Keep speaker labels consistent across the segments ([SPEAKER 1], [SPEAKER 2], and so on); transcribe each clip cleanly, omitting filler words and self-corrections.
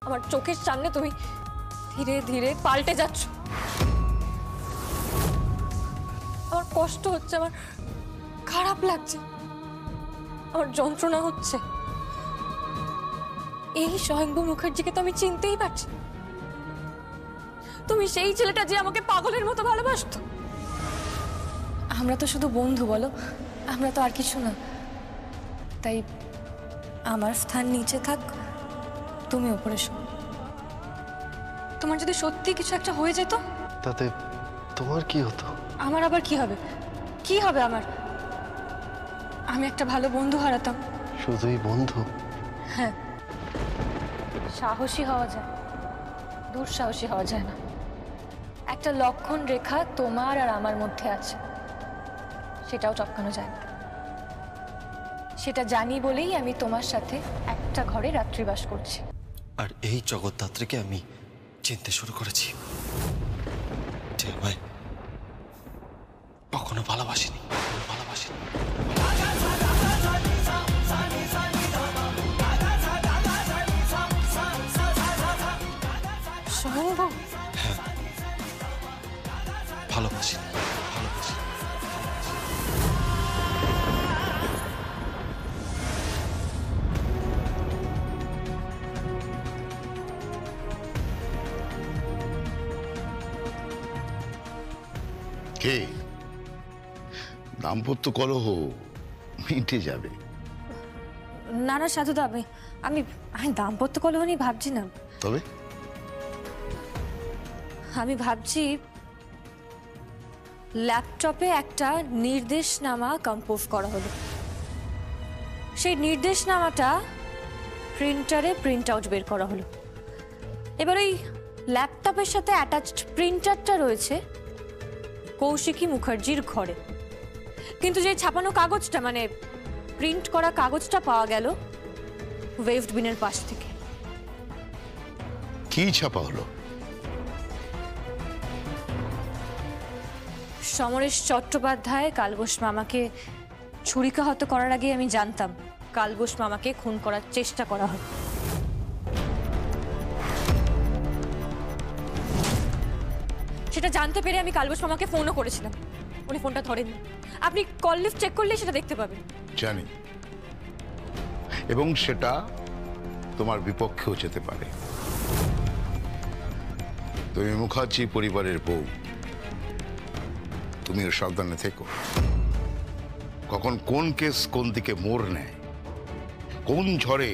[SPEAKER 1] আমার চোখের সামনে তুমি ধীরে ধীরে পাল্টে যাচ্ছ। আমার কষ্ট হচ্ছে, আমার খারাপ লাগছে, আমার যন্ত্রণা হচ্ছে। এই স্বয়ংভূ মুখার্জিকে তো আমি চিনতেই পারছি। তুমি সেই ছেলেটা যে আমাকে পাগলের মতো ভালোবাসতো। আমরা তো শুধু বন্ধু, বলো, আমরা তো আর কিছু না। তাই আমার স্থান নিচে থাক, তুমি উপরে শোনো। তোমার যদি সত্যি কিছু একটা হয়ে যেত,
[SPEAKER 2] তাতে তোমার কি হতো?
[SPEAKER 1] আমার আবার কি হবে? কি হবে আমার? আমি একটা ভালো বন্ধু হারাতাম।
[SPEAKER 2] শুধুই বন্ধু?
[SPEAKER 1] হ্যাঁ, সাহসী হওয়া যায়, দুঃসাহসী হওয়া যায় না। একটা লক্ষণ রেখা তোমার আর আমার মধ্যে আছে, সেটাও টপকানো যায় না। সেটা জানি বলেই আমি তোমার সাথে একটা ঘরে রাত্রিবাস করছি।
[SPEAKER 2] আর এই জগদ্ধাত্রীকে আমি চিনতে শুরু করেছি, যে আমায় কখনো ভালোবাসিনি।
[SPEAKER 1] স্বয়ংভূ?
[SPEAKER 2] হ্যাঁ, ভালোবাসিনি।
[SPEAKER 3] কে? দাম্পত্য কলহ মিটে যাবে।
[SPEAKER 1] না না সাধুদা, আমি দাম্পত্য কলহ নিয়ে ভাবছি না।
[SPEAKER 3] তবে
[SPEAKER 1] আমি ভাবছি ল্যাপটপে একটা নির্দেশনামা কম্পোজ করা হলো। সেই নির্দেশনামাটা প্রিন্টারে প্রিন্ট আউট বের করা হলো। এবার ওই ল্যাপটপের সাথে অ্যাটাচড প্রিন্টারটা রয়েছে কৌশিকী মুখার্জির ঘরে। কিন্তু যে ছাপানো কাগজটা, মানে প্রিন্ট করা কাগজটা পাওয়া গেল ওয়েভড বিনের পাশ থেকে।
[SPEAKER 3] কি ছাপা হলো?
[SPEAKER 1] সমরেশ চট্টোপাধ্যায় কালবোস মামাকে ছুরিকাহত করার আগে আমি জানতাম কালবোস মামাকে খুন করার চেষ্টা করা হবে। সেটা জানতে পেরে আমি কালবোস মামাকে ফোনও করেছিলাম, উনি ফোনটা ধরেননি। আপনি কল লিস্ট চেক করলে সেটা দেখতে পাবেন।
[SPEAKER 3] জানি, এবং সেটা তোমার বিপক্ষেও যেতে পারে। তুমি মুখার্জি পরিবারের বউ, তুমিও সাবধানে থেকো। কখন কোন কেস কোন দিকে মোড় নেয়, কোন ঝড়ে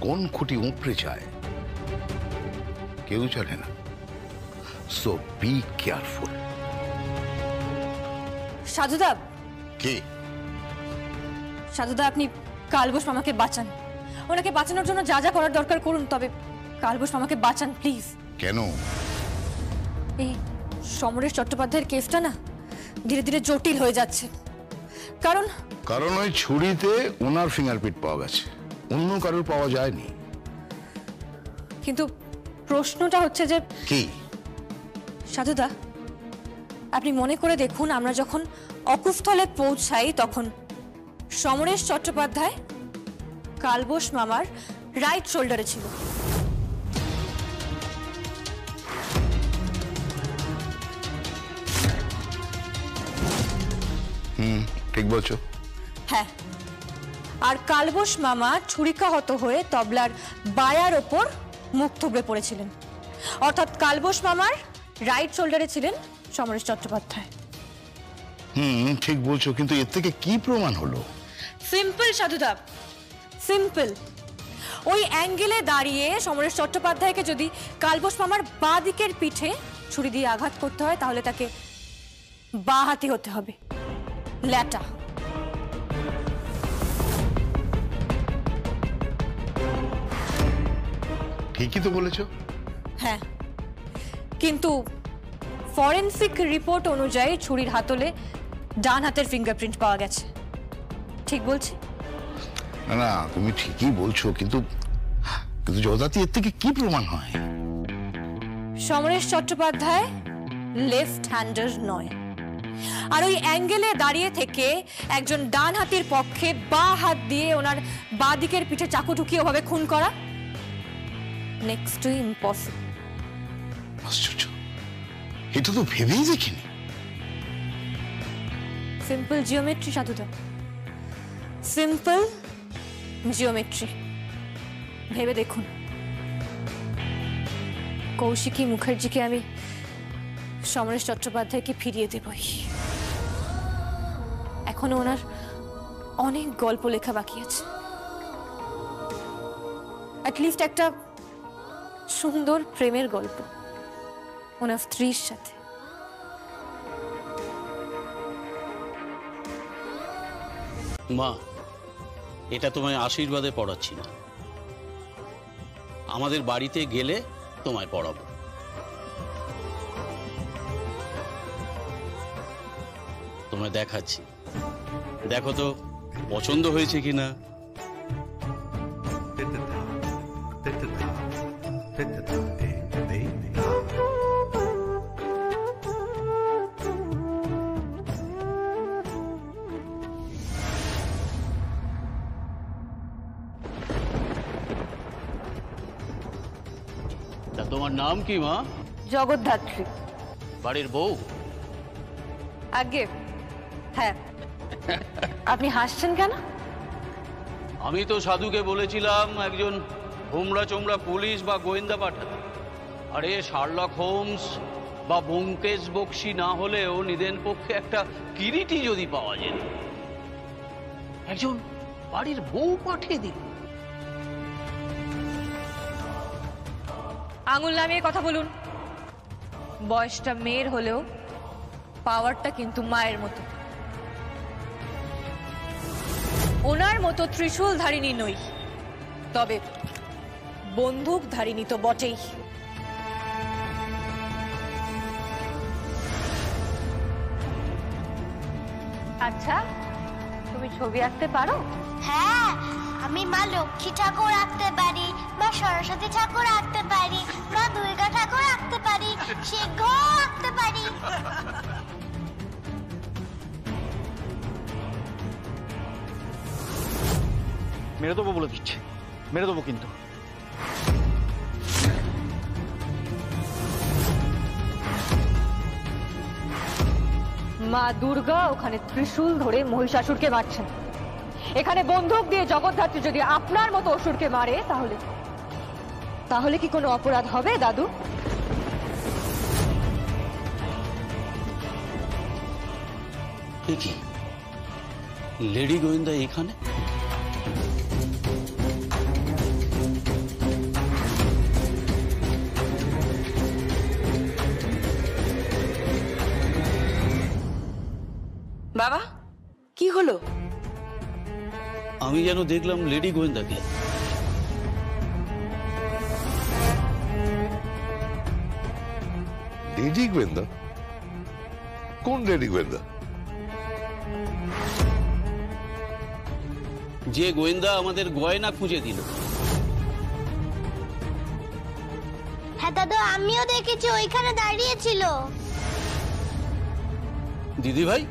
[SPEAKER 3] কোন খুঁটি উপড়ে যায়, কেউ জানে না। So be careful.
[SPEAKER 1] সাধুদা।
[SPEAKER 3] কি?
[SPEAKER 1] সাধুদা, আপনি কালবোস মামাকে বাঁচান। ওনাকে বাঁচানোর জন্য যা যা করার দরকার করুন, তবে কালবোস মামাকে বাঁচান প্লিজ।
[SPEAKER 3] কেন?
[SPEAKER 1] এই সমরেশ চট্টোপাধ্যায়ের কেসটা না ধীরে ধীরে জটিল হয়ে যাচ্ছে। কারণ
[SPEAKER 3] ওই ছুরিতে ওনার ফিঙ্গারপ্রিন্ট পাওয়া গেছে, অন্য কারোর পাওয়া যায়নি।
[SPEAKER 1] কিন্তু প্রশ্নটা হচ্ছে যে
[SPEAKER 3] কি?
[SPEAKER 1] সাধুদা, আপনি মনে করে দেখুন, আমরা যখন অকুস্থলে পৌঁছাই তখন সমরেশ চট্টোপাধ্যায় কালবোস মামার রাইট শোল্ডারে ছিল।
[SPEAKER 3] ঠিক বলছো।
[SPEAKER 1] হ্যাঁ, আর কালবোস মামা ছুরিকাহত হয়ে তবলার বায়ার ওপর মুখ থুবড়ে পড়েছিলেন। অর্থাৎ কালবোস মামার রাইট শোল্ডারে ছিলেন সমরেশ চট্টোপাধ্যায়।
[SPEAKER 3] ঠিক বলছো, কিন্তু এর থেকে কি প্রমাণ হলো?
[SPEAKER 1] সিম্পল সাধুদা, সিম্পল। ওই অ্যাঙ্গেলে দাঁড়িয়ে সমরেশ চট্টোপাধ্যায়কে যদি কালবোস মামার বাঁ দিকের পিঠে ছুরি দিয়ে আঘাত করতে হয়, তাহলে তাকে বাঁ হাতি হতে হবে, ল্যাটা।
[SPEAKER 3] ঠিকই তো বলেছো।
[SPEAKER 1] হ্যাঁ, কিন্তু ফরেনসিক রিপোর্ট অনুযায়ী ছুরির হাতলে ডান হাতের ফিঙ্গারপ্রিন্ট পাওয়া গেছে। ঠিক বলছি?
[SPEAKER 3] না, তুমি ঠিকই বলছো, কিন্তু জগদ্ধাত্রী এর থেকে কি প্রমাণ হয়?
[SPEAKER 1] সমরেশ চট্টোপাধ্যায় লেফট হ্যান্ডার নয়, আর ওই অ্যাঙ্গেলে দাঁড়িয়ে থেকে একজন ডান হাতির পক্ষে বাঁ হাত দিয়ে ওনার বাঁ দিকের পিঠে চাকু ঢুকিয়ে ওভাবে খুন করা নেক্সট টু ইম্পসিবল।
[SPEAKER 3] আশ্চর্য, এটা তো ভেবেই দেখিনি।
[SPEAKER 1] সিম্পল জিওমেট্রি সাধুদা, সিম্পল জিওমেট্রি। ভেবে দেখুন, কৌশিকী মুখার্জিকে আমি সমরেশ চট্টোপাধ্যায়কে ফিরিয়ে দেবই। এখনো ওনার অনেক গল্প লেখা বাকি আছে, অ্যাটলিস্ট একটা সুন্দর প্রেমের গল্প ওনার স্ত্রীর সাথে।
[SPEAKER 4] মা, এটা তোমায় আশীর্বাদে পড়াচ্ছি না, আমাদের বাড়িতে গেলে তোমায় পড়াবো। তোমায় দেখাচ্ছি, দেখো তো পছন্দ হয়েছে কিনা। তা তোমার নাম কি মা?
[SPEAKER 1] জগদ্ধাত্রী।
[SPEAKER 4] বাড়ির বউ?
[SPEAKER 1] আগে হ্যাঁ। আপনি হাসছেন কেন?
[SPEAKER 4] আমি তো সাধুকে বলেছিলাম একজন হোমরা চোমরা পুলিশ বা গোয়েন্দা পাঠাতে। আরে শার্লক হোমস বা ব্যোমকেশ বক্সী না হলেও নিদেন পক্ষে একটা কিরিটি যদি পাওয়া যেত। একজন বাড়ির বউ পাঠিয়ে দিল।
[SPEAKER 1] আঙুল নামিয়ে কথা বলুন। বয়সটা মেয়ের হলেও পাওয়ারটা কিন্তু মায়ের মতো। ওনার মতো ত্রিশূল ধারিণী নই, তবে বন্দুক ধারিণী তো বটেই। আচ্ছা, তুমি ছবি আঁকতে পারো?
[SPEAKER 5] হ্যাঁ, আমি মা লক্ষ্মী ঠাকুর আঁকতে পারি, মা সরস্বতী ঠাকুর আঁকতে পারি, মা দুর্গা ঠাকুর আঁকতে পারি, সিংহ আঁকতে পারি।
[SPEAKER 6] মেরে দেবো বলে দিচ্ছে, মেরে দেবো কিন্তু।
[SPEAKER 1] মা দুর্গা ওখানে ত্রিশূল ধরে মহিষাসুরকে মারছেন, এখানে বন্দুক দিয়ে জগদ্ধাত্রী যদি আপনার মতো অসুরকে মারে তাহলে তাহলে কি কোনো অপরাধ হবে দাদু?
[SPEAKER 4] কি লেডি গোয়েন্দা এখানে?
[SPEAKER 7] বাবা, কি হলো?
[SPEAKER 4] আমি যেন দেখলাম লেডি গোয়েন্দাকে।
[SPEAKER 8] লেডি গোয়েন্দা? কোন লেডি গোয়েন্দা?
[SPEAKER 4] যে গোয়েন্দা আমাদের গয়না খুঁজে দিল।
[SPEAKER 5] হ্যাঁ দাদু, আমিও দেখেছি, ওইখানে দাঁড়িয়ে ছিল।
[SPEAKER 4] দিদি ভাই,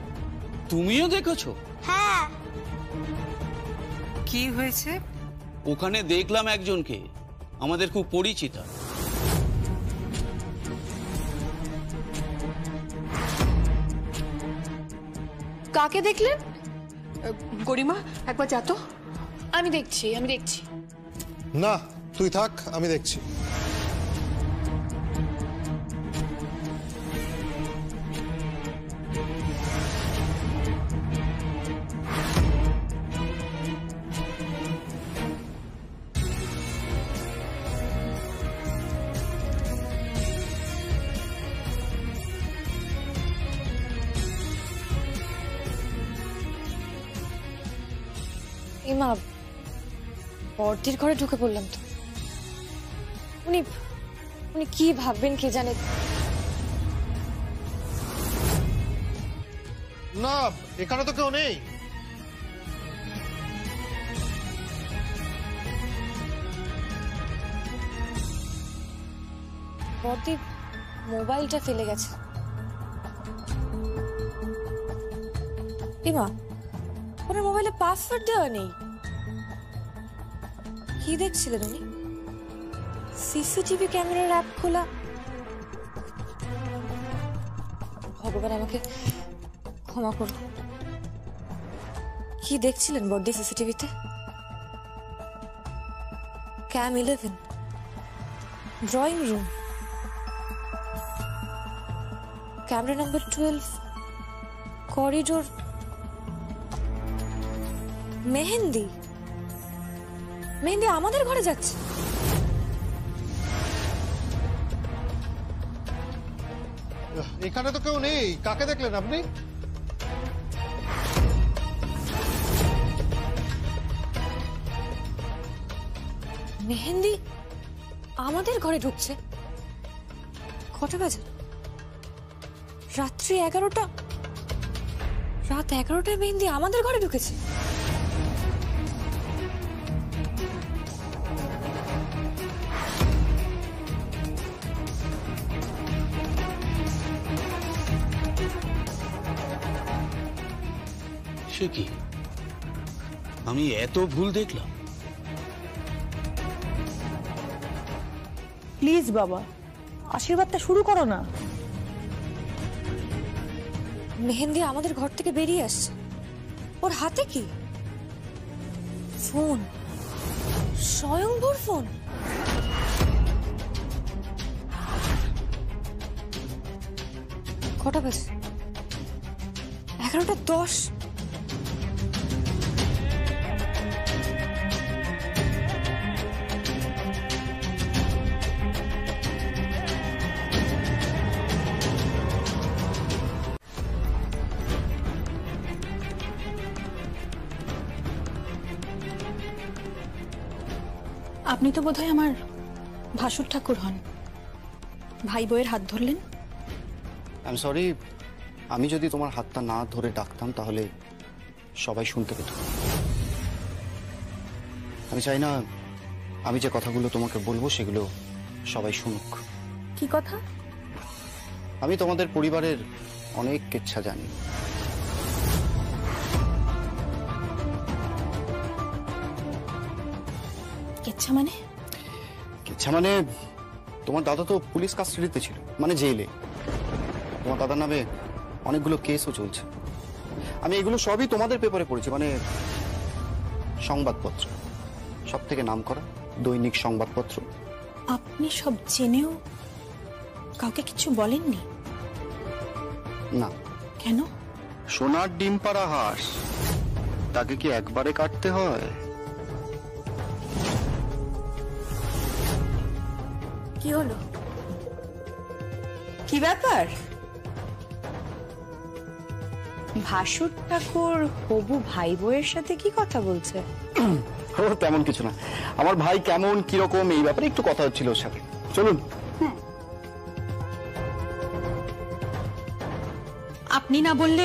[SPEAKER 4] তুমিও দেখেছো?
[SPEAKER 5] হ্যাঁ।
[SPEAKER 7] কি হয়েছে?
[SPEAKER 4] ওখানে দেখলাম একজনকে, আমাদের খুব পরিচিত।
[SPEAKER 1] কাকে দেখলেন?
[SPEAKER 7] গরিমা, একবার যা তো। আমি দেখছি।
[SPEAKER 9] না, তুই থাক, আমি দেখছি।
[SPEAKER 1] মা, বর্দির ঘরে ঢুকে পড়লাম তো। উনি উনি কি ভাববেন কে জানে।
[SPEAKER 9] না, এখানে তো কেউ নেই।
[SPEAKER 1] বর্দি মোবাইলটা ফেলে গেছে। এমা, ওনার মোবাইলে পাসওয়ার্ড দেওয়া নেই। কি দেখছিলেন উনি? সিসিটিভি ক্যামেরার অ্যাপ খোলা। ভগবান আমাকে ক্ষমা করুন। কি দেখছিলেন বর্দি সিসিটিভিতে? Cam 11, drawing room, camera number 12, corridor. Mehendi আমাদের ঘরে যাচ্ছে।
[SPEAKER 9] এখানে তো কেউ নেই, কাকে দেখলেন আপনি?
[SPEAKER 1] মেহেন্দি আমাদের ঘরে ঢুকছে? কটা বাজে? রাত্রি 11টা। রাত 11টায় মেহেন্দি আমাদের ঘরে ঢুকেছে?
[SPEAKER 4] সে কি, আমি এত ভুল দেখলাম?
[SPEAKER 10] প্লিজ বাবা, আশীর্বাদটা শুরু করো না।
[SPEAKER 1] মেহেন্দি আমাদের ঘর থেকে বেরিয়ে আসছে। ওর হাতে কি? ফোন, স্বয়ংভূর ফোন। কটা বাজে? 11:10।
[SPEAKER 10] আপনি তো বোধহয় আমার ভাসুর ঠাকুর হন, ভাই বউয়ের হাত ধরলেন।
[SPEAKER 6] আই এম সরি, আমি যদি তোমার হাতটা না ধরে ডাকতাম তাহলে সবাই শুনতে পেত। আমি চাই না আমি যে কথাগুলো তোমাকে বলবো সেগুলো সবাই শুনুক।
[SPEAKER 10] কি কথা?
[SPEAKER 6] আমি তোমাদের পরিবারের অনেক কিচ্ছা জানি।
[SPEAKER 10] কিচ্ছা মানে?
[SPEAKER 6] কিচ্ছা মানে তোমার দাদা তো পুলিশ কাস্টাডিতে ছিল, মানে জেলে। তোমার দাদার নামে অনেকগুলো কেসও চলছে। আমি এগুলো সবই তোমাদের পেপারে পড়েছি, মানে সংবাদপত্র, সব থেকে নাম করা দৈনিক সংবাদপত্র।
[SPEAKER 10] আপনি সব জেনেও কাউকে কিছু বলেননি?
[SPEAKER 6] না।
[SPEAKER 10] কেন?
[SPEAKER 6] সোনার ডিম পাড়া হাঁস, তাকে কি একবারে কাটতে হয়?
[SPEAKER 10] কি হলো? কি ব্যাপার? ভাসুর ঠাকুর হবু ভাই বউয়ের সাথে কি কথা বলছে?
[SPEAKER 6] ও তেমন কিছু না, আমার ভাই কেমন কিরকম এই ব্যাপারে একটু কথা হচ্ছিল ওর সাথে। চলুন।
[SPEAKER 10] আপনি না বললে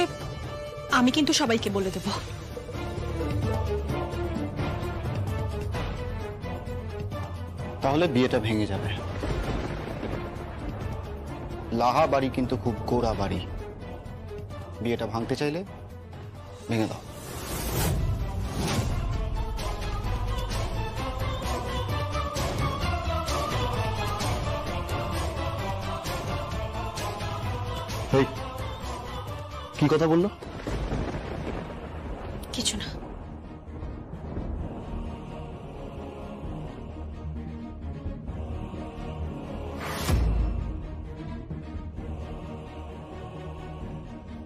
[SPEAKER 10] আমি কিন্তু সবাইকে বলে দেব।
[SPEAKER 6] তাহলে বিয়েটা ভেঙে যাবে। লাহা বাড়ি কিন্তু খুব গোড়া বাড়ি, বিয়েটা ভাঙতে চাইলে ভেঙে দাও। কি কথা বললো?
[SPEAKER 10] কিছু না।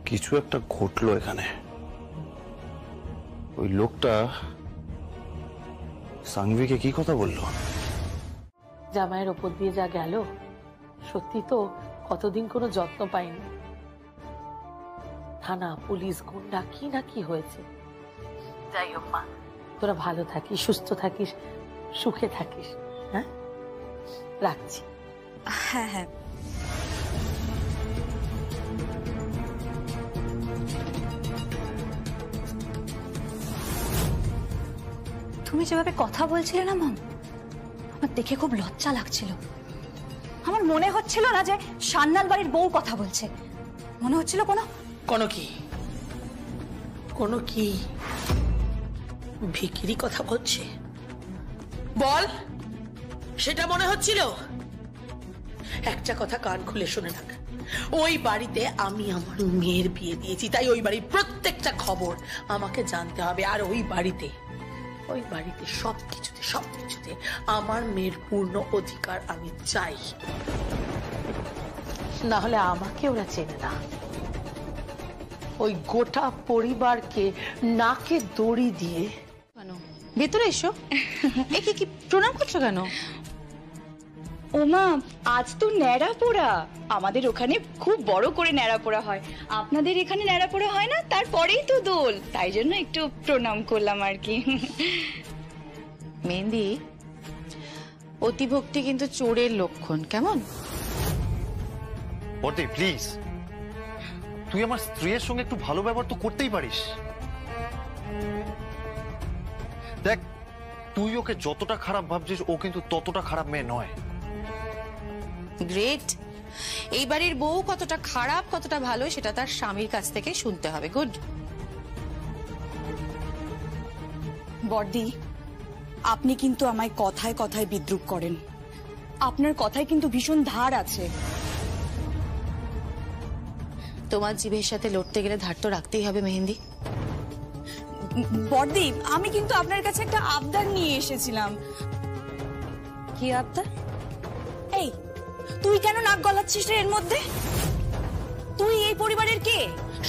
[SPEAKER 6] কিছু একটা ঘটলো এখানে। ওই লোকটা সাংভিকে কি কথা বললো?
[SPEAKER 11] জামাইয়ের ওপর দিয়ে যা গেল, সত্যি তো কতদিন কোনো যত্ন পাইনি। থানা, পুলিশ, গুন্ডা, কি না কি হয়েছে। যাই হোক মা, তোরা ভালো থাকিস, সুস্থ থাকিস, সুখে থাকিস। হ্যাঁ, রাখছি।
[SPEAKER 10] হ্যাঁ হ্যাঁ। তুমি যেভাবে কথা বলছিলে না মম, আমার দেখে খুব লজ্জা লাগছিল। আমার মনে হচ্ছিল না যে সান্নাল বাড়ির বউ কথা বলছে, মনে হচ্ছিল কোনো
[SPEAKER 11] কোনো কি কোনো কি ভিখিরি কথা বলছে? বল, সেটা মনে হচ্ছিল? একটা কথা কান খুলে শুনে রাখ, ওই বাড়িতে আমি আমার মেয়ের বিয়ে দিয়েছি, তাই ওই বাড়ির প্রত্যেকটা খবর আমাকে জানতে হবে। আর ওই বাড়িতে সবকিছুতে আমার মেয়ের পূর্ণ অধিকার আমি চাই, না হলে আমাকে ওরা চেনে না। ওই গোটা পরিবারকে নাকে দড়ি দিয়ে।
[SPEAKER 10] ভেতরে এসো। একে কি প্রণাম করছো কেন? ওমা, আজ তো ন্যাড়াপোড়া। আমাদের ওখানে খুব বড় করে ন্যাড়াপোড়া হয়, আপনাদের এখানে ন্যাড়াপোড়া হয় না, তারপরেই তো দোল, তাই জন্য একটু প্রণাম করলাম আর কি। মেহেন্দি, অতিভক্তি কিন্তু চোরের লক্ষণ, কেমন?
[SPEAKER 2] বটে, প্লিজ, তুই আমার স্ত্রীর সঙ্গে একটু ভালো ব্যবহার তো করতেই পারিস। দেখ, তুই ওকে যতটা খারাপ ভাবছিস, ও কিন্তু ততটা খারাপ মেয়ে নয়।
[SPEAKER 12] গ্রেট। এই বাড়ির বউ কতটা খারাপ কতটা ভালো সেটা তার স্বামীর কাছ থেকে শুনতে হবে। গুড।
[SPEAKER 10] বর্দি, আপনি কিন্তু আমায় কথায় কথায় বিদ্রূপ করেন। আপনার কথায় কিন্তু ভীষণ ধার আছে।
[SPEAKER 12] তোমার জিভের সাথে লড়তে গেলে ধার তো রাখতেই হবে মেহেন্দি।
[SPEAKER 10] বর্দি, আমি কিন্তু আপনার কাছে একটা আবদার নিয়ে এসেছিলাম।
[SPEAKER 1] কি আবদার?
[SPEAKER 10] এই, তুই কেন নাক গলাচ্ছিস রে এর মধ্যে? তুই এই পরিবারের কে?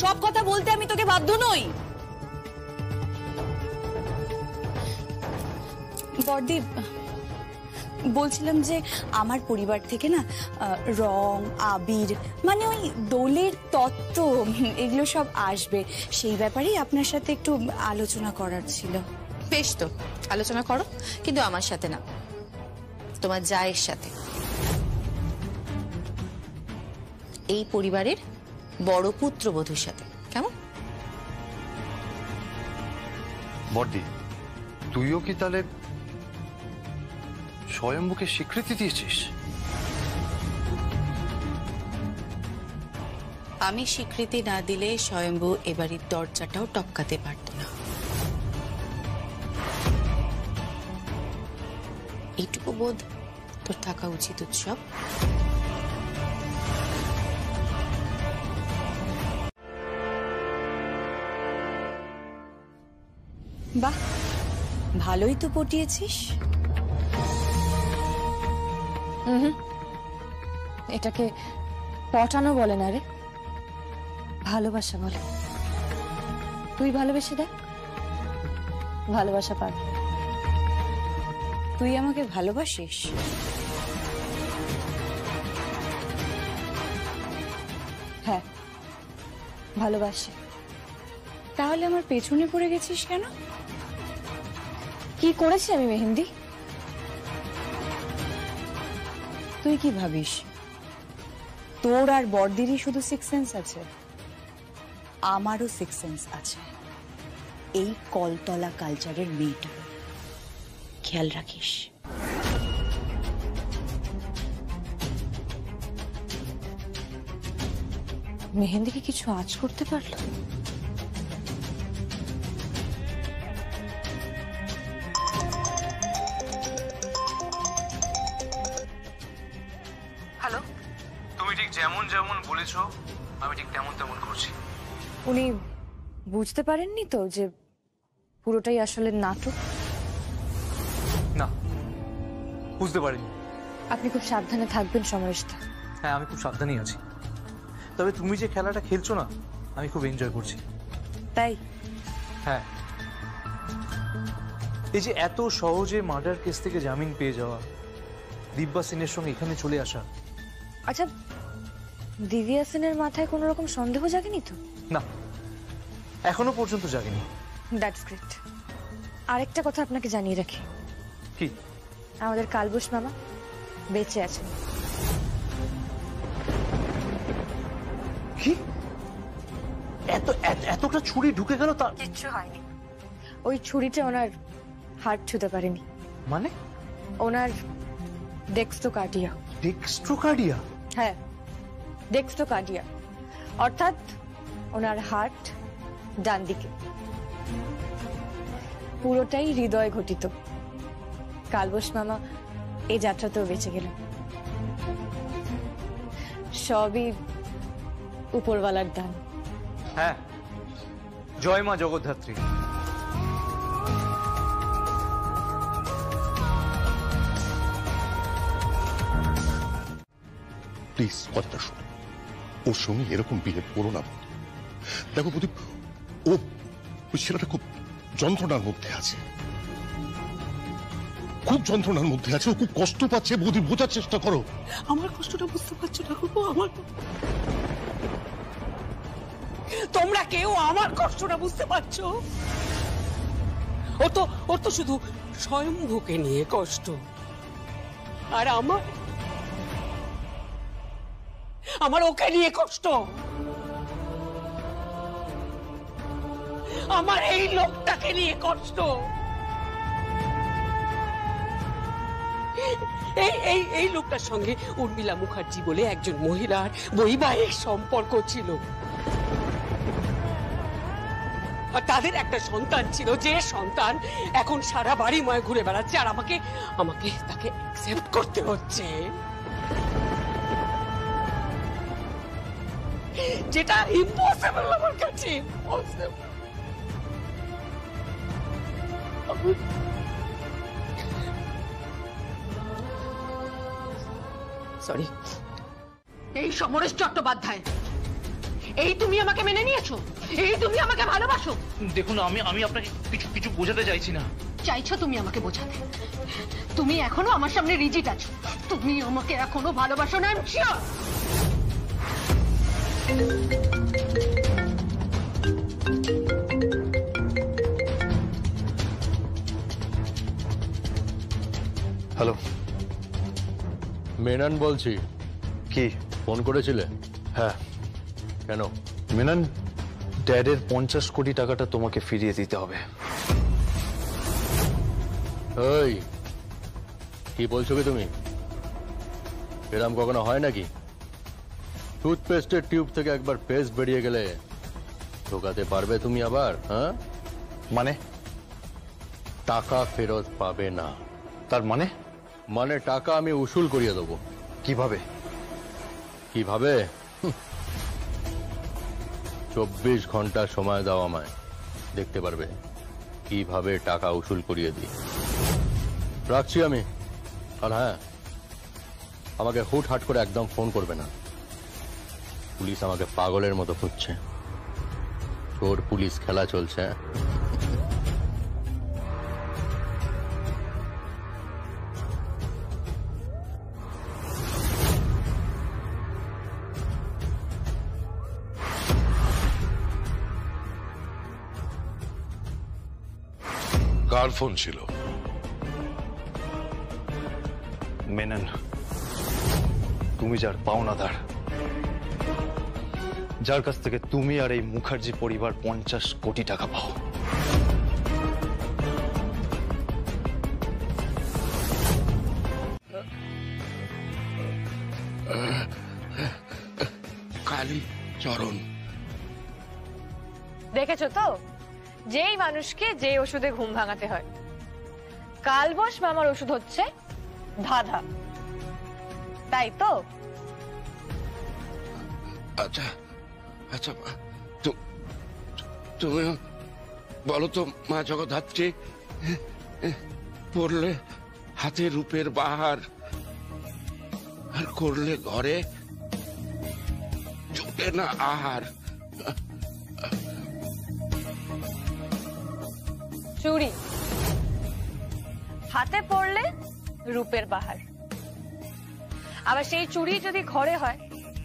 [SPEAKER 10] সব কথা বলতে আমি তোকে বাধ্য নই। বর্দি, বলছিলাম যে আমার পরিবার থেকে না রং, আবির, মানে ওই দোলের তত্ত্ব, এগুলো সব আসবে। সেই ব্যাপারেই আপনার সাথে একটু আলোচনা করার ছিল।
[SPEAKER 12] বেশ, তো আলোচনা করো, কিন্তু আমার সাথে না, তোমার জায়ের সাথে, এই পরিবারের বড় পুত্রবধূর সাথে, কেমন?
[SPEAKER 2] বর্দি, তুইও কি তাহলে স্বয়ম্ভুকে স্বীকৃতি দিয়েছিস?
[SPEAKER 12] আমি স্বীকৃতি না দিলে স্বয়ম্ভু এবারের দরজাটাও টপকাতে পারত না। এইটুকু বোধ তোর থাকা উচিত উৎসব।
[SPEAKER 10] বাহ, ভালোই তো পটিয়েছিস।
[SPEAKER 1] এটাকে পটানো বলে না রে, ভালোবাসা বলে। তুই ভালোবেসে দেখ, ভালোবাসা পাবি।
[SPEAKER 10] তুই আমাকে ভালোবাসিস?
[SPEAKER 1] হ্যাঁ, ভালোবাসি।
[SPEAKER 10] তাহলে আমার পেছনে পড়ে গেছিস কেন?
[SPEAKER 1] কি করেছি আমি মেহেন্দি?
[SPEAKER 10] তুই কি ভাবিস তোর আর বর্দিরই শুধু সিক্স সেন্স আছে? আমারও সিক্স সেন্স আছে, এই কলতলা কালচারের মেয়েটা। খেয়াল রাখিস।
[SPEAKER 1] মেহেন্দিকে কিছু আঁচ করতে পারলো?
[SPEAKER 13] হ্যালো, তুমি ঠিক যেমন যেমন বলেছো আমি ঠিক তেমন তেমন করছি।
[SPEAKER 1] উনি বুঝতে পারেননি তো যে পুরোটাই আসলে নাটক?
[SPEAKER 13] না, বুঝতে পারিনি।
[SPEAKER 1] আপনি খুব সাবধানে থাকবেন সমরেশদা।
[SPEAKER 13] হ্যাঁ, আমি খুব সাবধানেই আছি। তবে তুমি যে খেলাটা খেলছো না, আমি খুব এনজয় করছি।
[SPEAKER 1] তাই?
[SPEAKER 13] হ্যাঁ, এই যে এত সহজে মার্ডার কেস থেকে জামিন পেয়ে যাওয়া, দিব্যা সেনের সঙ্গে এখানে চলে আসা।
[SPEAKER 1] আচ্ছা, দিব্যা সেনের মাথায় কোনো রকম সন্দেহ জাগেনি তো?
[SPEAKER 13] না, এখনো পর্যন্ত জাগেনি।
[SPEAKER 1] That's great. আরেকটা কথা আপনাকে জানিয়ে রাখি।
[SPEAKER 13] কি?
[SPEAKER 1] আমাদের কালবোস মামা বেঁচে আছেন।
[SPEAKER 13] কি? এতটা ছুরি ঢুকে গেল? তার
[SPEAKER 1] কিচ্ছু হয়নি। ওই ছুরিটা ওনার হার্ট ছুঁতে পারেনি।
[SPEAKER 13] মানে?
[SPEAKER 1] ওনার ডেক্সট্রোকার্ডিয়া।
[SPEAKER 13] ডেক্সট্রোকার্ডিয়া?
[SPEAKER 1] হ্যাঁ, ডেক্সট্রোকার্ডিয়া, অর্থাৎ ওনার হার্ট ডান দিকে। পুরোটাই হৃদয় ঘটিত। কালবোস মামা এই যাত্রাতেও বেঁচে গেলেন। সবই উপরওয়ালার দান।
[SPEAKER 13] হ্যাঁ, জয় মা জগদ্ধাত্রী।
[SPEAKER 8] প্লিজ কথাটা শোনো, ওর সঙ্গে এরকম বিহেভ করো না। দেখো প্রদীপ, ওই ছেলেটা খুব যন্ত্রণার মধ্যে আছে, খুব যন্ত্রণার মধ্যে আছে, ও খুব কষ্ট পাচ্ছে। বৌদি, বোঝার চেষ্টা করো।
[SPEAKER 11] আমার কষ্টটা বুঝতে পারছো না গো? আমার তোমরা কেউ আমার কষ্টটা বুঝতে পারছো? ওর তো শুধু স্বয়ম্ভুকে নিয়ে কষ্ট, আর আমার ওকে নিয়ে কষ্ট। আমার এই লোকটাকে নিয়ে কষ্ট। এই লোকটার সঙ্গে উর্মিলা মুখার্জি বলে একজন মহিলার বৈবাহিক সম্পর্ক ছিল, আর তাদের একটা সন্তান ছিল, যে সন্তান এখন সারা বাড়িময় ঘুরে বেড়াচ্ছে, আর আমাকে তাকে অ্যাকসেপ্ট করতে হচ্ছে, যেটা ইম্পসিবল আমার কাছে। সরি। এই সমরেশ চট্টোপাধ্যায়, এই তুমি আমাকে মেনে নিয়েছো? এই তুমি আমাকে ভালোবাসো?
[SPEAKER 13] দেখুন, আমি আপনাকে কিছু বোঝাতে চাইছি না।
[SPEAKER 11] চাইছো তুমি আমাকে বোঝাতে? তুমি এখনো আমার সামনে রিজিট আছো, তুমি আমাকে এখনো ভালোবাসো না। আমি শিওর।
[SPEAKER 2] হ্যালো,
[SPEAKER 14] মেনন বলছি।
[SPEAKER 2] কি
[SPEAKER 14] ফোন করেছিলে?
[SPEAKER 2] হ্যাঁ।
[SPEAKER 14] কেন?
[SPEAKER 2] মেনন, ড্যাডের 50 কোটি টাকাটা তোমাকে ফিরিয়ে দিতে হবে।
[SPEAKER 14] ওই, কি বলছো কি তুমি? এরম কখনো হয় নাকি? টুথপেস্টের টিউব থেকে একবার পেস্ট বেরিয়ে গেলে ঢোকাতে পারবে তুমি আবার? হ্যাঁ,
[SPEAKER 2] মানে
[SPEAKER 14] টাকা ফেরত পাবে না।
[SPEAKER 2] তার মানে?
[SPEAKER 14] মানে টাকা আমি উসুল করিয়ে দেবো।
[SPEAKER 2] কিভাবে?
[SPEAKER 14] 24 ঘন্টা সময় দাও আমায়, দেখতে পারবে কিভাবে টাকা উসুল করিয়ে দিই। রাখছি আমি। আর হ্যাঁ, আমাকে হুটহাট করে একদম ফোন করবে না। পুলিশ আমাকে পাগলের মতো খুঁজছে। চোর পুলিশ খেলা চলছে।
[SPEAKER 8] কার ফোন ছিল?
[SPEAKER 2] মেনন, তুমি যার পাওনাদার, যার কাছ থেকে তুমি আর এই মুখার্জি পরিবার 50 কোটি টাকা পাও।
[SPEAKER 3] কালী চরণ,
[SPEAKER 1] দেখেছো তো, যেই মানুষকে যে ওষুধে ঘুম ভাঙাতে হয়। কালবোস মামার ওষুধ হচ্ছে ধাঁধা, তাই তো?
[SPEAKER 3] আচ্ছা আচ্ছা, তুমি বলো তো মা জগদ্ধাত্রী, পড়লে হাতে রূপের বাহার, আর করলে ঘরে জোটে না আহার।
[SPEAKER 1] চুরি হাতে পড়লে রূপের বাহার, আবার সেই চুরি যদি ঘরে হয়,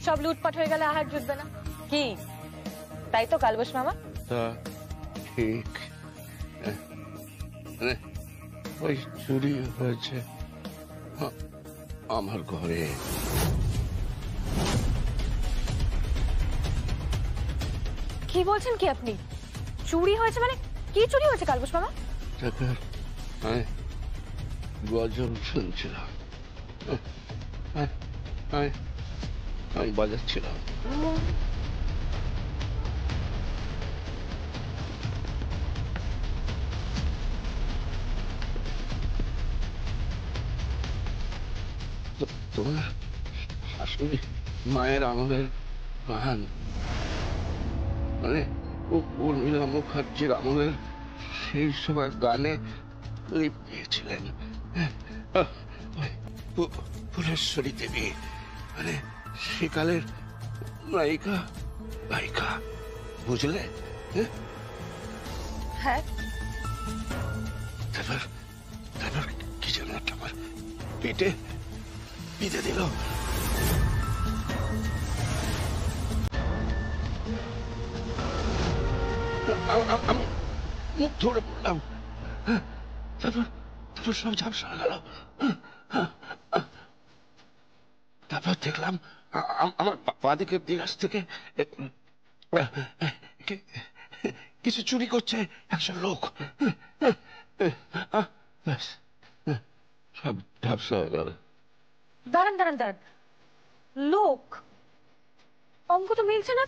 [SPEAKER 1] সব লুটপাট হয়ে গেলে আহার জুটবে না, কি? তাই তো কালবোস মামা?
[SPEAKER 3] ঠিক, ওই চুরি হয়েছে আমার ঘরে।
[SPEAKER 1] কি বলছেন কি আপনি? চুরি হয়েছে মানে কি চুরি হয়েছে কালবোস মামা?
[SPEAKER 3] গজল শুনছিলাম, আমি বাজাচ্ছিলাম। তোমার আসলে মায়ের আমলের গান, মানে উর্মিলা মুখার্জির আমলের সেই সময় গানে লিপ দিয়েছিলেন ফুলেশ্বরী দেবী, মানে সেকালের নায়িকা গায়িকা, বুঝলে?
[SPEAKER 1] হ্যাঁ।
[SPEAKER 3] তারপর তারপর কি যেন একটা আমার পেটে বিঁধে দিল। আমি মুখ ধরে পড়লাম, তারপর সব ঝাপসা গেল। তারপর দেখলাম আমার বাঁদিকের দিক থেকে কিছু চুরি করছে একজন লোক। সব ঝাপসা হয়ে গেল।
[SPEAKER 1] দাঁড়ান দাঁড়ান দাঁড়ান, লোক? অঙ্ক তো মিলছে না।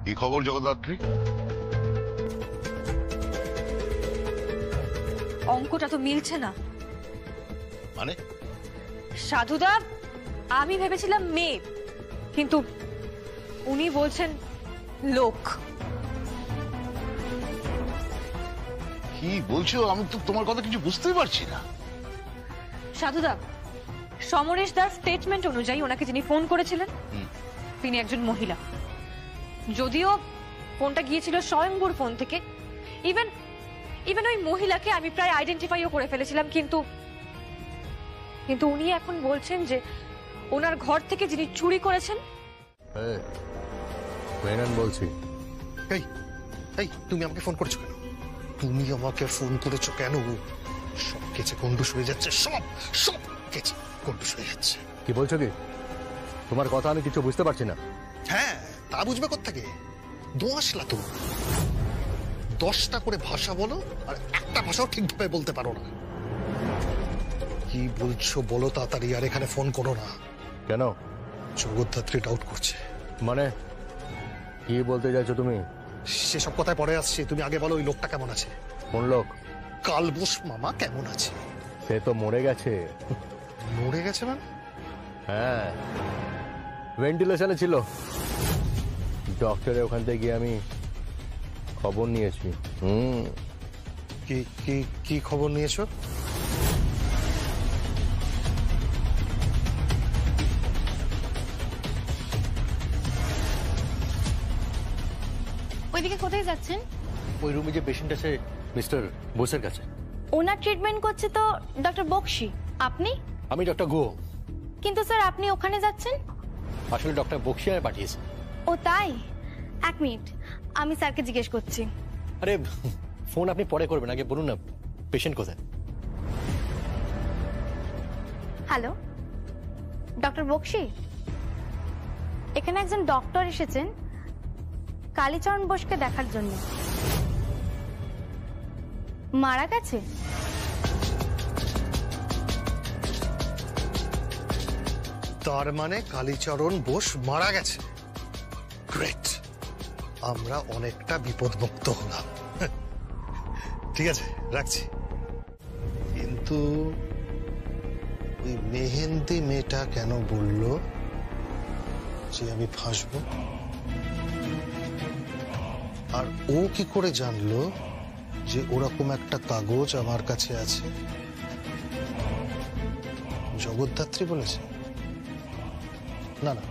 [SPEAKER 3] কি খবর জগদ্ধাত্রী?
[SPEAKER 1] অঙ্কটা তো মিলছে না।
[SPEAKER 3] মানে?
[SPEAKER 1] সাধুদা, আমি ভেবেছিলাম মেয়ে, কিন্তু উনি বলছেন লোক।
[SPEAKER 3] কি বলছো? আমি তো তোমার কথা কিছু বুঝতেই পারছি না।
[SPEAKER 1] সাধুদা, সমরেশ দার স্টেটমেন্ট অনুযায়ী ওনাকে যিনি ফোন করেছিলেন তিনি একজন মহিলা। যদিও ফোনটা গিয়েছিল স্বয়ংবর ফোন থেকে, ইভেন ওই মহিলাকে আমি প্রায় আইডেন্টিফাইও করে ফেলেছিলাম, কিন্তু উনি এখন বলছেন যে ওনার ঘর থেকে যিনি চুরি করেছেন।
[SPEAKER 14] বলছি,
[SPEAKER 9] এই তুমি আমাকে ফোন করেছো কেন? তুমি আমাকে ফোন করেছো কেন? সব কেচে গন্ডুস হয়ে যাচ্ছে, সব কেচে গন্ডুস হয়ে যাচ্ছে।
[SPEAKER 14] কি বলছো কি? তোমার কথা আমি কিছু বুঝতে পারছি না।
[SPEAKER 9] হ্যাঁ, তা বুঝবে কোত্থেকে? দোয়াশলা তুমি 10টা করে ভাষা বলো আর একটা ভাষাও ঠিকভাবে বলতে পারো না। কি বলছো বলো তাড়াতাড়ি, আর এখানে ফোন করো না।
[SPEAKER 14] কেন?
[SPEAKER 9] জগদ্ধাত্রী ডাউট করছে।
[SPEAKER 14] মানে কি বলতে চাইছো তুমি?
[SPEAKER 9] সেসব কথায় পরে আসছে, তুমি আগে বলো ওই লোকটা কেমন আছে?
[SPEAKER 14] কোন লোক?
[SPEAKER 9] কালবোস মামা কেমন আছে?
[SPEAKER 14] সে তো মরে গেছে।
[SPEAKER 9] মরে গেছে মানে?
[SPEAKER 14] হ্যাঁ, ভেন্টিলেশনে ছিল। ডক্টরের ওখান থেকে গিয়ে আমি খবর নিয়েছি।
[SPEAKER 9] কি খবর নিয়েছো?
[SPEAKER 5] ওইদিকে কোথায় যাচ্ছেন?
[SPEAKER 14] ওই রুমে যে পেশেন্ট আছে মিস্টার বোসের কাছে।
[SPEAKER 5] ওনার ট্রিটমেন্ট করছে তো ডক্টর বক্সি। আপনি?
[SPEAKER 14] আমি ডক্টর গো।
[SPEAKER 5] কিন্তু স্যার আপনি ওখানে যাচ্ছেন?
[SPEAKER 14] আসলে ডক্টর বক্সি আমায় পাঠিয়েছে।
[SPEAKER 5] ও তাই? এক মিনিট, আমি স্যারকে জিজ্ঞেস করছি।
[SPEAKER 14] আরে ফোন আপনি পরে করবেন, আগে বলুন না পেশেন্ট কোথায়।
[SPEAKER 5] হ্যালো, ডক্টর বক্সি, এখানে একজন ডক্টর এসেছেন কালীচরণ বোসকে দেখার জন্য। মারা গেছে?
[SPEAKER 9] তার মানে কালীচরণ বোস মারা গেছে। গ্রেট, আমরা অনেকটা বিপদমুক্ত হলাম। ঠিক আছে, রাখছি। কিন্তু ওই মেহেন্দি মেয়েটা কেন বললো যে আমি ফাঁসবো? আর ও কি করে জানলো যে ওরকম একটা কাগজ আমার কাছে আছে? জগদ্ধাত্রী বলেছে? না না,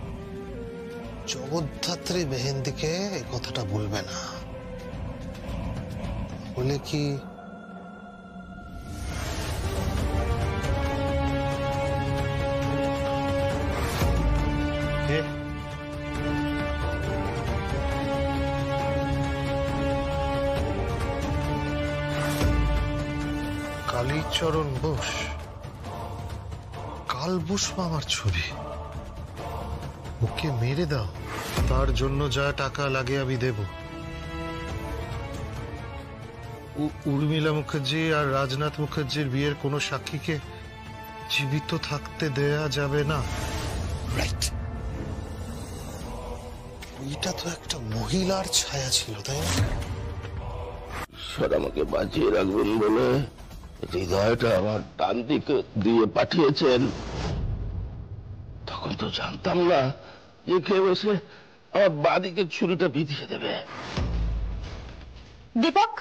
[SPEAKER 9] জগদ্ধাত্রী মেহেন্দিকে এই কথাটা বলবে না। বলে কি কালীচরণ বোস, কালবোস মামার ছবি। ওকে মেরে দাও, তার জন্য যা টাকা লাগে আমি দেব। উর্মিলা মুখার্জি আর রাজনাথ মুখার্জির বিয়ের কোনো সাক্ষীকে জীবিত থাকতে দেয়া যাবে না। রাইট, এটা তো একটা মহিলার ছায়া ছিল, তাই না?
[SPEAKER 3] ঈশ্বর আমাকে বাঁচিয়ে রাখবেন বলে
[SPEAKER 15] হৃদয়টা আমার ডান দিকে দিয়ে পাঠিয়েছেন, তখন তো জানতাম না যে কেউ এসে আমার বাদিকে ছুরিটা বিধিয়ে দেবে।
[SPEAKER 10] দীপক,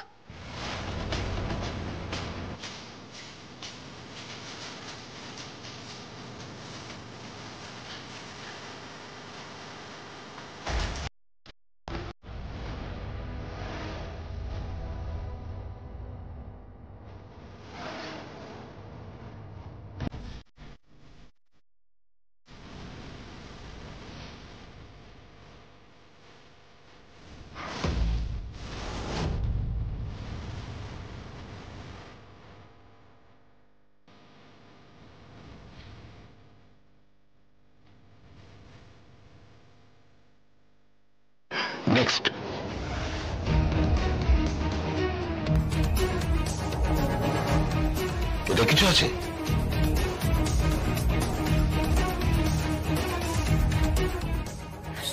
[SPEAKER 15] নেক্সট। এটা কিছু আছে?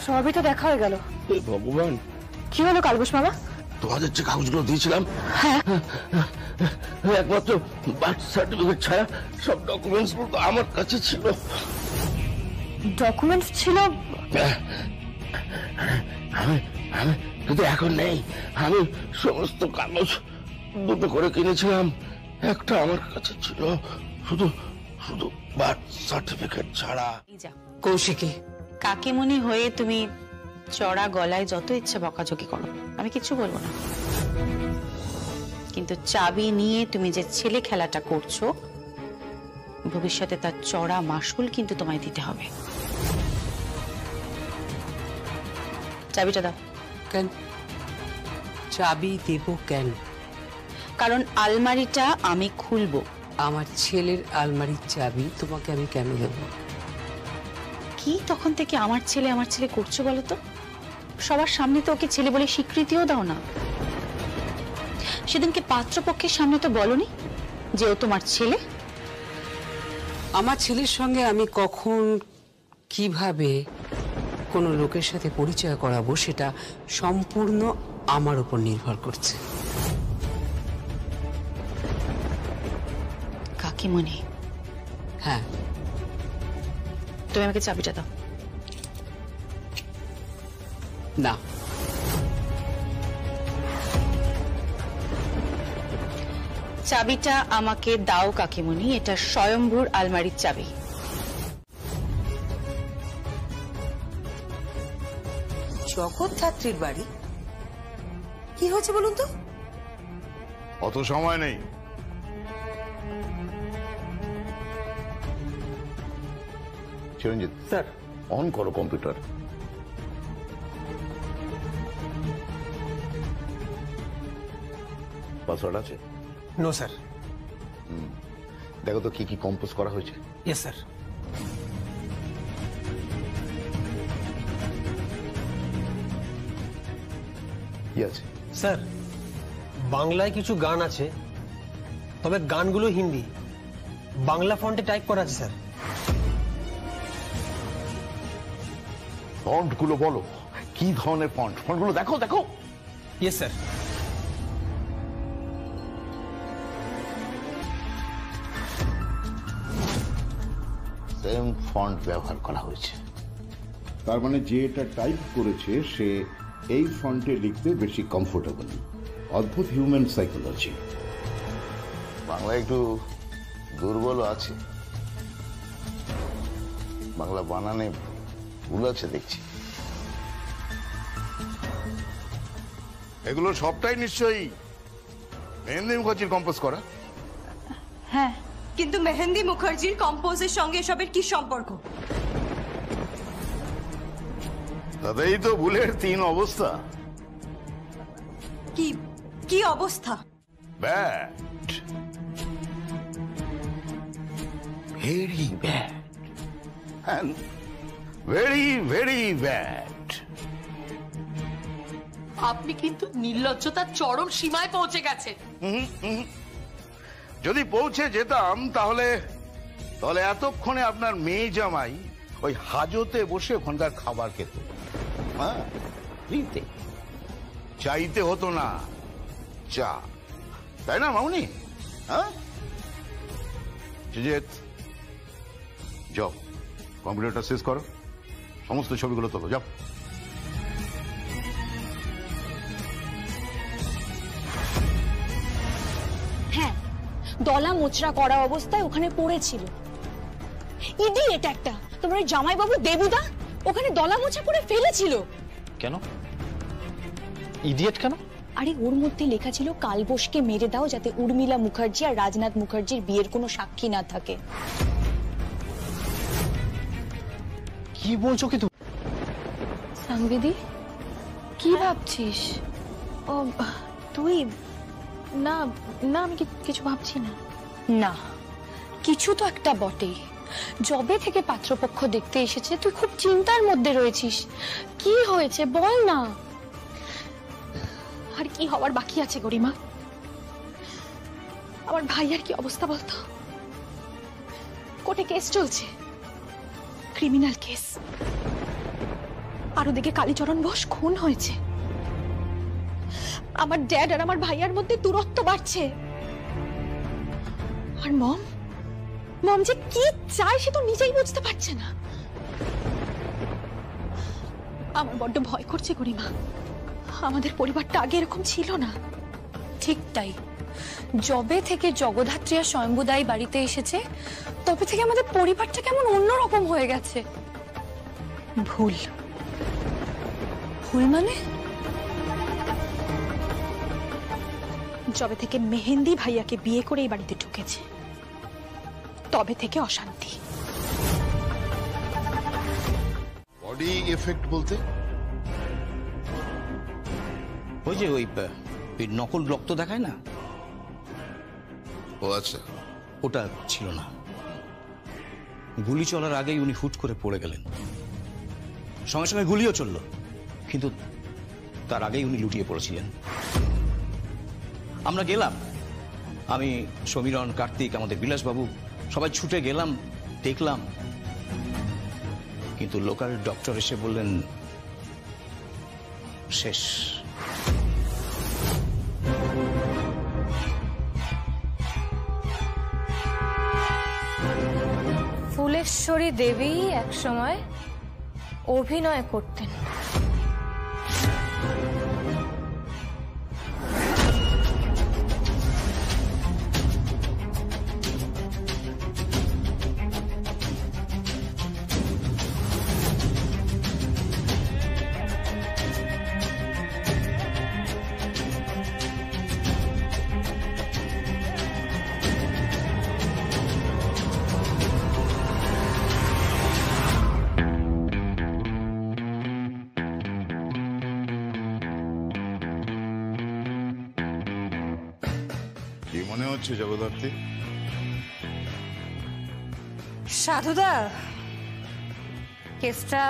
[SPEAKER 1] সবই তো দেখা হয়ে গেল।
[SPEAKER 15] ভগবান,
[SPEAKER 1] কি হলো কালবোস মামা?
[SPEAKER 15] তোমাদের যে কাগজগুলো দিয়েছিলাম, একমাত্র বার্থ সার্টিফিকেট ছাড়া সব ডকুমেন্টস গুলো আমার কাছে ছিল।
[SPEAKER 1] ডকুমেন্টস ছিল?
[SPEAKER 15] আমি কিন্তু এখন নেই। আমি সমস্ত কাগজ দুটো করে কিনেছিলাম, একটা আমার কাছে ছিল, শুধু শুধু বার্থ সার্টিফিকেট ছাড়া।
[SPEAKER 12] কৌশিকী, কাকিমণি হয়ে তুমি চড়া গলায় যত ইচ্ছা বকাঝকি করো, আমি কিছু বলবো না, কিন্তু চাবি নিয়ে তুমি যে ছেলে খেলাটা করছো, ভবিষ্যতে তার চড়া মাসুল কিন্তু তোমায় দিতে হবে। চাবিটা দাও।
[SPEAKER 16] কেন চাবি দেব? কেন?
[SPEAKER 12] কারণ আলমারিটা আমি খুলবো।
[SPEAKER 16] আমার ছেলের আলমারির চাবি তোমাকে আমি কেন দেব?
[SPEAKER 12] কি তখন থেকে আমার ছেলে করছো বলো তো? সবার সামনে তো ওকে ছেলে বলে স্বীকৃতিও দাও না। সেদিনকে পাত্রপক্ষের সামনে তো বলনি যে ও তোমার ছেলে।
[SPEAKER 16] আমার ছেলের সঙ্গে আমি কখন কিভাবে কোনো লোকের সাথে পরিচয় করাবো সেটা সম্পূর্ণ আমার উপর নির্ভর করছে।
[SPEAKER 12] কাকিমণি,
[SPEAKER 16] হ্যাঁ,
[SPEAKER 12] তুমি আমাকে চাবিটা দাও।
[SPEAKER 16] না,
[SPEAKER 12] চাবিটা আমাকে দাও কাকিমণি, এটা স্বয়ম্ভূর আলমারির চাবি।
[SPEAKER 16] জগদ্ধাত্রীর বাড়ি? কি হয়েছে বলুন তো?
[SPEAKER 3] অত সময় নেই। চিরঞ্জিত স্যার, অন করো কম্পিউটার। পাসওয়ার্ড আছে?
[SPEAKER 17] No sir.
[SPEAKER 3] দেখো তো কি কি কম্পোজ করা হয়েছে।
[SPEAKER 17] Yes sir.
[SPEAKER 3] কি আছে?
[SPEAKER 17] স্যার, বাংলায় কিছু গান আছে, তবে গানগুলো হিন্দি, বাংলা ফন্টে টাইপ করা আছে স্যার।
[SPEAKER 3] ফন্ট গুলো বলো, কি ধরনের ফন্ট? ফন্ট গুলো দেখো দেখো।
[SPEAKER 17] Yes sir.
[SPEAKER 3] সেম ফন্ট ব্যবহার করা হয়েছে।
[SPEAKER 18] তার মানে যে এটা টাইপ করেছে সে এই ফন্টে লিখতে বেশি কমফোর্টেবল। অদ্ভুত হিউম্যান সাইকোলজি।
[SPEAKER 3] বাংলা একটু দুর্বল আছে, বাংলা বানানে ভুল আছে দেখছি। এগুলো সবটাই নিশ্চয়ই মেহেন্দি মুখার্জির কম্পোজ করা।
[SPEAKER 19] হ্যাঁ, কিন্তু মেহেন্দি মুখার্জির কম্পোজের সঙ্গে এসবের কি সম্পর্ক?
[SPEAKER 3] তাতেই তো ভুলের তিন অবস্থা।
[SPEAKER 19] কি কি অবস্থা?
[SPEAKER 3] Bad, very bad, and very very bad.
[SPEAKER 11] আপনি কিন্তু নির্লজ্জতার চরম সীমায় পৌঁছে গেছেন।
[SPEAKER 3] যদি পৌঁছে যেতাম তাহলে এতক্ষণে আপনার মেয়ে জামাই ওই হাজতে বসে ওখানকার খাবার খেত। হ্যাঁ, চাইতে হতো না চা, তাই না মামুনি? হ্যাঁ, সৃজিত যাও, কম্পিউটারটা শেষ করো, সমস্ত ছবিগুলো তোলো, যাও।
[SPEAKER 12] হ্যাঁ, দলা মোচড়া করা অবস্থায় ওখানে পড়েছিল। ইডিয়েট একটা! তোমার ওই জামাইবাবু দেবুদা ওখানে দলা মোচা করে ফেলেছিল।
[SPEAKER 13] কেন ইডিয়েট কেন?
[SPEAKER 12] আরে ওর মধ্যে লেখা ছিল কালবোসকে মেরে দাও যাতে উর্মিলা মুখার্জি আর রাজনাথ মুখার্জির বিয়ের কোনো সাক্ষী না থাকে।
[SPEAKER 13] কি বলছো কি তুমি?
[SPEAKER 12] সাংবিদি, কি ভাবছিস? ও তুই? না না, আমি কিছু ভাবছি না। না, কিছু তো একটা বটেই। জবে থেকে পাত্রপক্ষ দেখতে এসেছে, তুই খুব চিন্তার মধ্যে রয়েছিস। কি হয়েছে বল না। আর কি হওয়ার বাকি আছে গরিমা? আমার ভাইয়ার কি অবস্থা বলতো? কোর্টে কেস চলছে, ক্রিমিনাল কেস। আর ওদিকে কালীচরণ বোস খুন হয়েছে। আমার ড্যাড আর আমার ভাইয়ার মধ্যে দূরত্ব বাড়ছে। আর মম যে কি চায় সে তো নিজেই বুঝতে পারছে না। আমার বড্ড ভয় করছে গরিমা। আমাদের পরিবারটা আগে এরকম ছিল না।
[SPEAKER 1] ঠিক তাই, যবে থেকে জগদ্ধাত্রী আর স্বয়ম্ভুদাই বাড়িতে এসেছে তবে থেকে আমাদের পরিবারটা কেমন অন্যরকম হয়ে গেছে। ভুল? ভুল মানে?
[SPEAKER 12] যবে থেকে মেহেন্দি ভাইয়াকে বিয়ে করে এই বাড়িতে ঢুকেছে তবে থেকে অশান্তি।
[SPEAKER 3] বডি এফেক্ট বলতে?
[SPEAKER 20] ওই যে ওই নকল রক্ত দেখায় না,
[SPEAKER 3] ও আচ্ছা,
[SPEAKER 20] ওটা ছিল না। গুলি চলার আগেই উনি হুট করে পড়ে গেলেন, সঙ্গে সঙ্গে গুলিও চলল, কিন্তু তার আগেই উনি লুটিয়ে পড়েছিলেন। আমরা গেলাম, আমি, সমীরণ, কার্তিক, আমাদের বিলাসবাবু সবাই ছুটে গেলাম, দেখলাম, কিন্তু লোকাল ডক্টর এসে বললেন শেষ।
[SPEAKER 1] ফুলেশ্বরী দেবী একসময় অভিনয় করতেন।
[SPEAKER 3] কি মনে হচ্ছে জগদ্ধাত্রী?
[SPEAKER 1] সাধুদা, কেসটা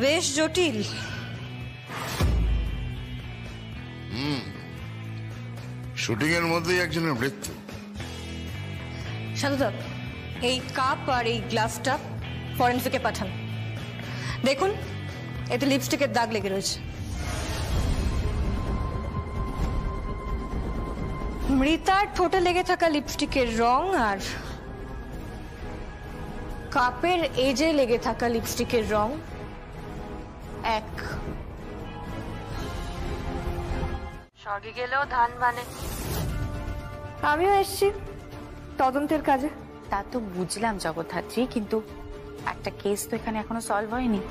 [SPEAKER 1] বেশ জটিল।
[SPEAKER 3] শুটিং এর মধ্যেই একজনের মৃত্যু।
[SPEAKER 1] সাধুদা, এই কাপ আর এই গ্লাসটা ফরেন্সিকে পাঠান। দেখুন, এতে লিপস্টিকের দাগ লেগে রয়েছে। মৃতার ঠোঁটে লেগে থাকা লিপস্টিকের রং আর কাপের এজে লেগে থাকা লিপস্টিকের রং এক। স্বর্গে গেলেও ধান মানে। আমিও এসছি তদন্তের কাজে।
[SPEAKER 12] তা তো বুঝলাম জগদ্ধাত্রী, কিন্তু একটা কেস তো এখানে এখনো সলভ হয়নি।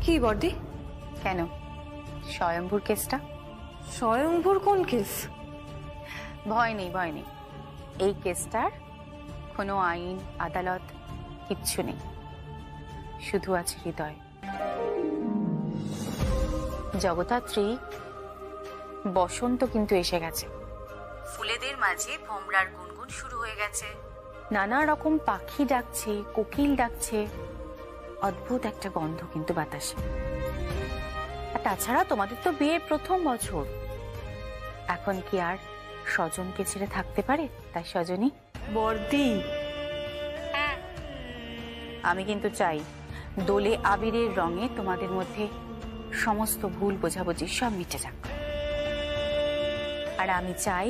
[SPEAKER 1] কি বর্দি?
[SPEAKER 12] কেন, স্বয়ম্ভুর কেসটা?
[SPEAKER 1] স্বয়ম্ভুর কোন কেস?
[SPEAKER 12] ভয় নেই, ভয় নেই। এই কেসটার কোনো আইন আদালত কিচ্ছু নেই, শুধু আছে হৃদয়। জগদ্ধাত্রী, বসন্ত কিন্তু এসে গেছে। ফুলেদের মাঝে ভোমরার গুনগুন শুরু হয়ে গেছে। নানা রকম পাখি ডাকছে, কোকিল ডাকছে, অদ্ভুত একটা গন্ধ কিন্তু বাতাসে। আর তাছাড়া তোমাদের তো বিয়ের প্রথম বছর, এখন কি আর স্বজনকে ছেড়ে থাকতে পারে? তাই স্বজনই
[SPEAKER 1] বর্দি,
[SPEAKER 12] আমি কিন্তু চাই দোলে আবিরের রঙে তোমাদের মধ্যে সমস্ত ভুল বোঝাবুঝি সব মিটে যাক। আর আমি চাই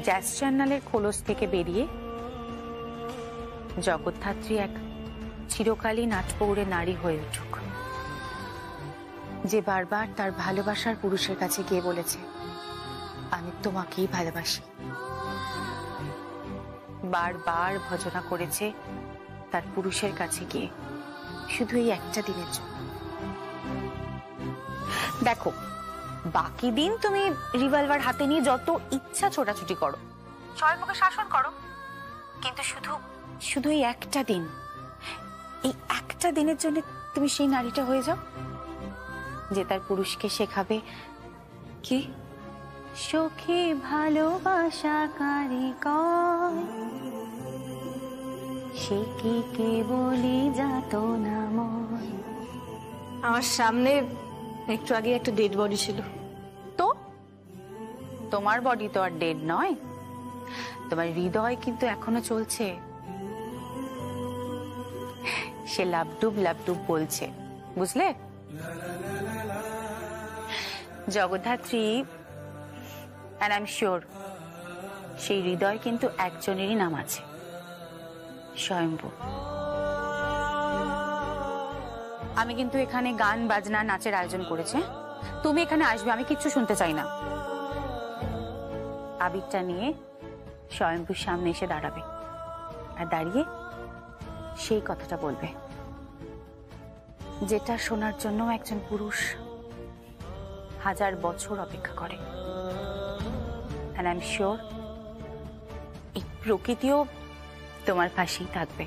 [SPEAKER 12] জ্যাজ চ্যানেলের খোলস থেকে বেরিয়ে জগদ্ধাত্রী এক চিরকালীন আটপৌরে নারী হয়ে উঠুক, যে বারবার তার ভালোবাসার পুরুষের কাছে গিয়ে বলেছে আমি তোমাকেই ভালোবাসি, বারবার ভজনা করেছে তার পুরুষের কাছে গিয়ে শুধু এই একটা দিনের জন্য। দেখো, বাকি দিন তুমি রিভলভার হাতে নিয়ে যত ইচ্ছা ছোটাছুটি করো, স্বয়ম্ভুকে শাসন করো, কিন্তু শুধু শুধু এই একটা দিন, এই একটা দিনের জন্য তুমি সেই নারীটা হয়ে যাও যে তার পুরুষকে শেখাবে কি সখী ভালোবাসা কারি কয়, সে কি কেবলই যাত নাময়।
[SPEAKER 1] আমার সামনে একটু আগে একটা ডেড বডি ছিল।
[SPEAKER 12] তো তোমার বডি তো আর ডেড নয়, তোমার হৃদয় কিন্তু এখনো চলছে, সে লাবডুব লাবডুব বলছে, বুঝলে? জগদ্ধাত্রী, and I'm sure সেই হৃদয় কিন্তু একজনেরই নাম আছে, স্বয়ম্ভু। আমি কিন্তু এখানে গান বাজনা নাচের আয়োজন করেছে, তুমি এখানে আসবে, আমি কিচ্ছু শুনতে চাই না। আবিরটা নিয়ে স্বয়ম্ভুর সামনে এসে দাঁড়াবে, আর দাঁড়িয়ে সেই কথাটা বলবে যেটা শোনার জন্য একজন পুরুষ 1000 বছর অপেক্ষা করে। And I'm sure এই প্রকৃতিও তোমার পাশেই থাকবে।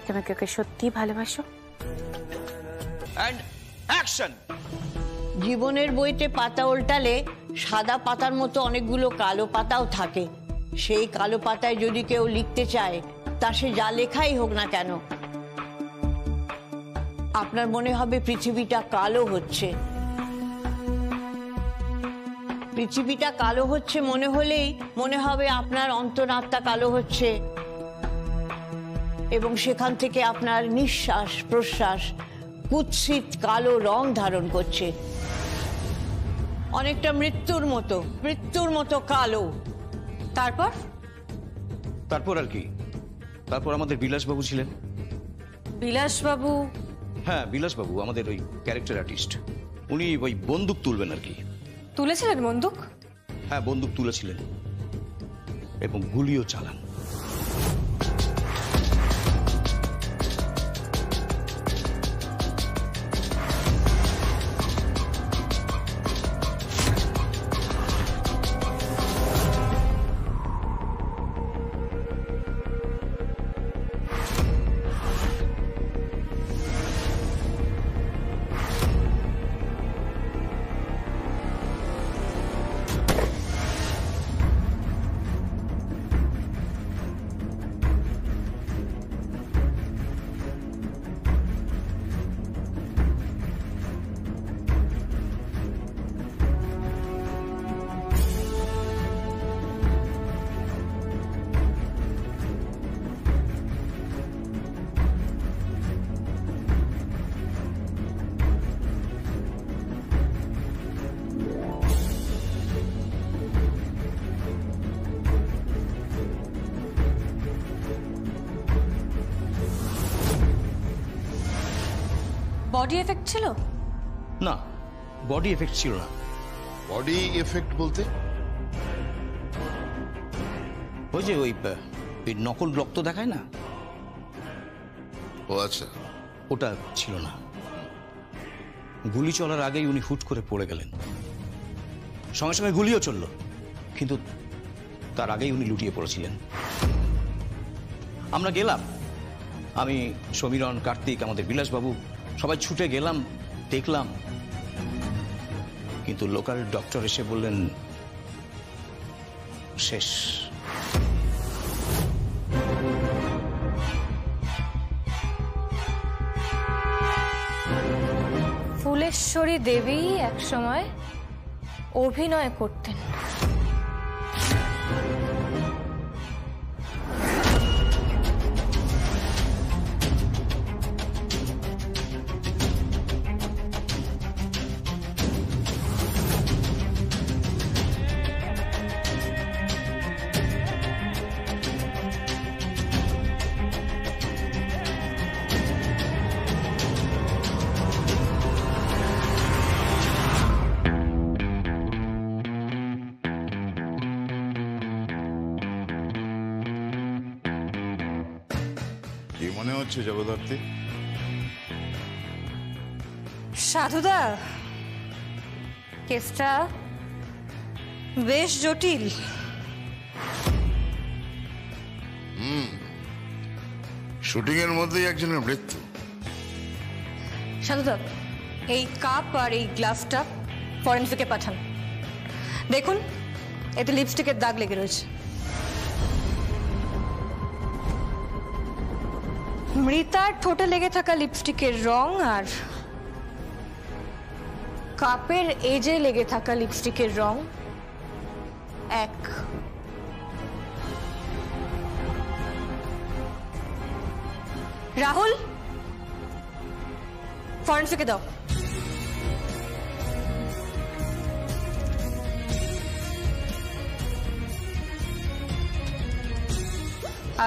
[SPEAKER 12] তুমি কি ওকে সত্যি ভালোবাসো?
[SPEAKER 21] And action! জীবনের বইতে পাতা উল্টালে সাদা পাতার মতো অনেকগুলো কালো পাতাও থাকে। সেই কালো পাতায় যদি কেউ লিখতে চায়, তা সে যা লেখাই হোক না কেন, আপনার মনে হবে পৃথিবীটা কালো হচ্ছে। পৃথিবীটা কালো হচ্ছে মনে হলেই মনে হবে আপনার অন্তরাত্মা কালো হচ্ছে, এবং সেখান থেকে আপনার নিঃশ্বাস প্রশ্বাস কুৎসিত কালো রং ধারণ করছে, অনেকটা মৃত্যুর মতো কালো।
[SPEAKER 20] তারপর আর কি? তারপর আমাদের বিলাসবাবু ছিলেন।
[SPEAKER 1] বিলাসবাবু?
[SPEAKER 20] হ্যাঁ, বিলাসবাবু আমাদের ওই ক্যারেক্টার আর্টিস্ট। উনি ওই বন্দুক তুলবেন আর কি।
[SPEAKER 1] তুলেছিলেন বন্দুক?
[SPEAKER 20] হ্যাঁ, বন্দুক তুলেছিলেন এবং গুলিও চালান।
[SPEAKER 1] বডি এফেক্ট ছিল?
[SPEAKER 20] না, বডি এফেক্ট ছিল না।
[SPEAKER 3] বডি এফেক্ট বলতে?
[SPEAKER 20] ওই যে ওই নকল রক্ত দেখায় না,
[SPEAKER 3] ও আচ্ছা,
[SPEAKER 20] ওটা ছিল না। গুলি চলার আগেই উনি হুট করে পড়ে গেলেন, সঙ্গে সঙ্গে গুলিও চলল, কিন্তু তার আগেই উনি লুটিয়ে পড়েছিলেন। আমরা গেলাম, আমি, সমীরণ, কার্তিক, আমাদের বিলাসবাবু সবাই ছুটে গেলাম, দেখলাম, কিন্তু লোকাল ডক্টর এসে বললেন শেষ।
[SPEAKER 1] ফুলেশ্বরী দেবী একসময় অভিনয় করতেন।
[SPEAKER 18] মনে হচ্ছে জগদ্ধাত্রী?
[SPEAKER 1] সাধুদা, কেসটা বেশ জটিল।
[SPEAKER 3] শুটিং এর মধ্যেই একজনের মৃত্যু।
[SPEAKER 1] সাধুদা, এই কাপ আর এই গ্লাসটা ফরেন্সিকে পাঠান। দেখুন, এতে লিপস্টিকের দাগ লেগে রয়েছে। মৃতার ঠোঁটে লেগে থাকা লিপস্টিকের রং আর কাপের এজে লেগে থাকা লিপস্টিকের রং এক। রাহুল, ফরেন্সিকে দাও।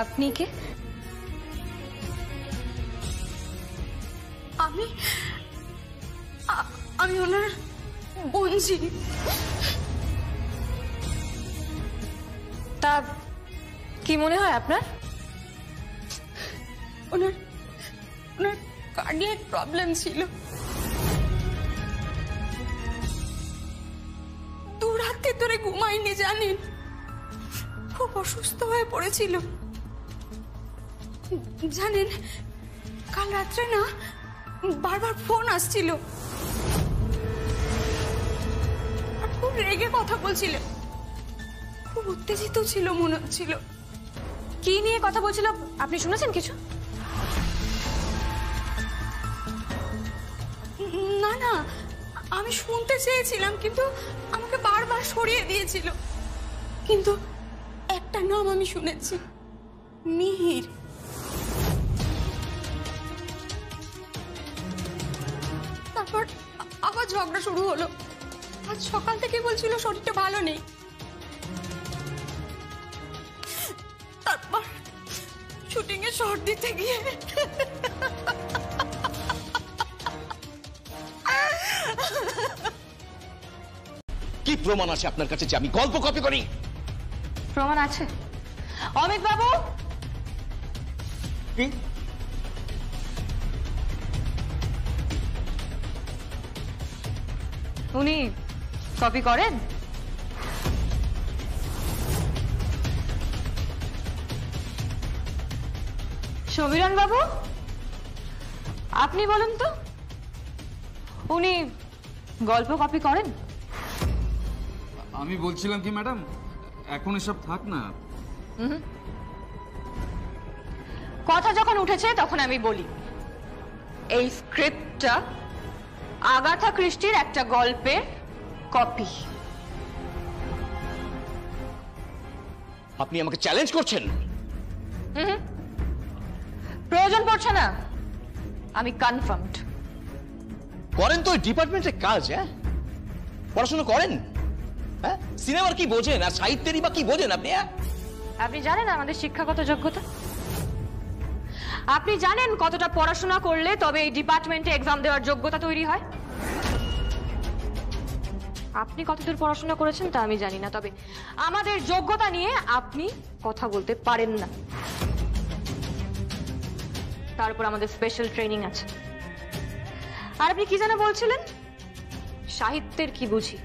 [SPEAKER 1] আপনি কে?
[SPEAKER 19] আমি ওনার বোনজি।
[SPEAKER 1] তা কি মনে হয় আপনার?
[SPEAKER 19] ওনার কার্ডিয়াক প্রবলেম ছিল। 2 রাত ধরে ঘুমাইনি, জানেন, খুব অসুস্থ হয়ে পড়েছিল। জানেন, কাল রাত্রে না বারবার ফোন আসছিল, খুব রেগে কথা বলছিল, খুব উত্তেজিত ছিল মনে হচ্ছিল।
[SPEAKER 1] কি নিয়ে কথা বলছিল আপনি শুনেছেন কিছু?
[SPEAKER 19] না না, আমি শুনতে চেয়েছিলাম, কিন্তু আমাকে বারবার সরিয়ে দিয়েছিল। কিন্তু একটা নাম আমি শুনেছি, মিহির। তারপর আবার ঝগড়া শুরু হলো। আজ সকাল থেকে বলছিল শরীরটা ভালো নেই। তারপর শুটিং এ শর্ট দিতে গিয়ে
[SPEAKER 20] কি প্রমাণ আছে আপনার কাছে যে আমি গল্প কপি করি?
[SPEAKER 1] প্রমাণ আছে অমিত বাবু।
[SPEAKER 20] কি?
[SPEAKER 1] উনি কপি করেন? সমীরণ বাবু, আপনি বলেন তো, উনি গল্প কপি করেন?
[SPEAKER 7] আমি বলছিলাম কি ম্যাডাম, এখন এসব থাক না।
[SPEAKER 1] কথা যখন উঠেছে তখন আমি বলি, এই স্ক্রিপ্টটা আগাথা ক্রিস্টির একটা গল্পের কপি।
[SPEAKER 20] আপনি আমাকে চ্যালেঞ্জ করছেন?
[SPEAKER 1] প্রয়োজন পড়ছে না, আমি কনফার্মড।
[SPEAKER 20] করেন তো ওই ডিপার্টমেন্টের কাজ। হ্যাঁ, পড়াশোনা করেন? হ্যাঁ, সিনেমার কি বোঝেন আর সাহিত্যেরই বা কি বোঝেন আপনি?
[SPEAKER 1] আপনি জানেন আমাদের শিক্ষাগত যোগ্যতা? আপনি জানেন কতটা পড়াশোনা করলে তবে এই ডিপার্টমেন্টে এক্সাম দেওয়ার যোগ্যতা তৈরি হয়? আপনি কতদূর পড়াশোনা করেছেন তা আমি জানি না, তবে আমাদের যোগ্যতা নিয়ে আপনি কথা বলতে পারেন না। তার উপর আমাদের স্পেশাল ট্রেনিং আছে। আর আপনি কি যেন বলছিলেন, সাহিত্যের কি বুঝি,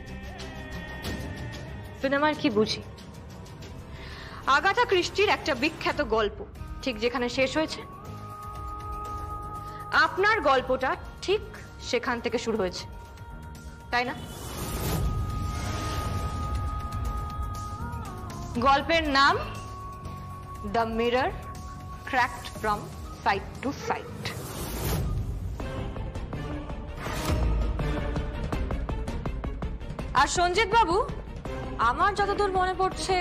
[SPEAKER 1] সিনেমার কি বুঝি? আগাথা ক্রিস্টির একটা বিখ্যাত গল্প ঠিক যেখানে শেষ হয়েছে, আপনার গল্পটা ঠিক সেখান থেকে শুরু হয়েছে, তাই না? গল্পের নাম the mirror cracked from side to side. আর সঞ্জিত বাবু, আমার যতদূর মনে পড়ছে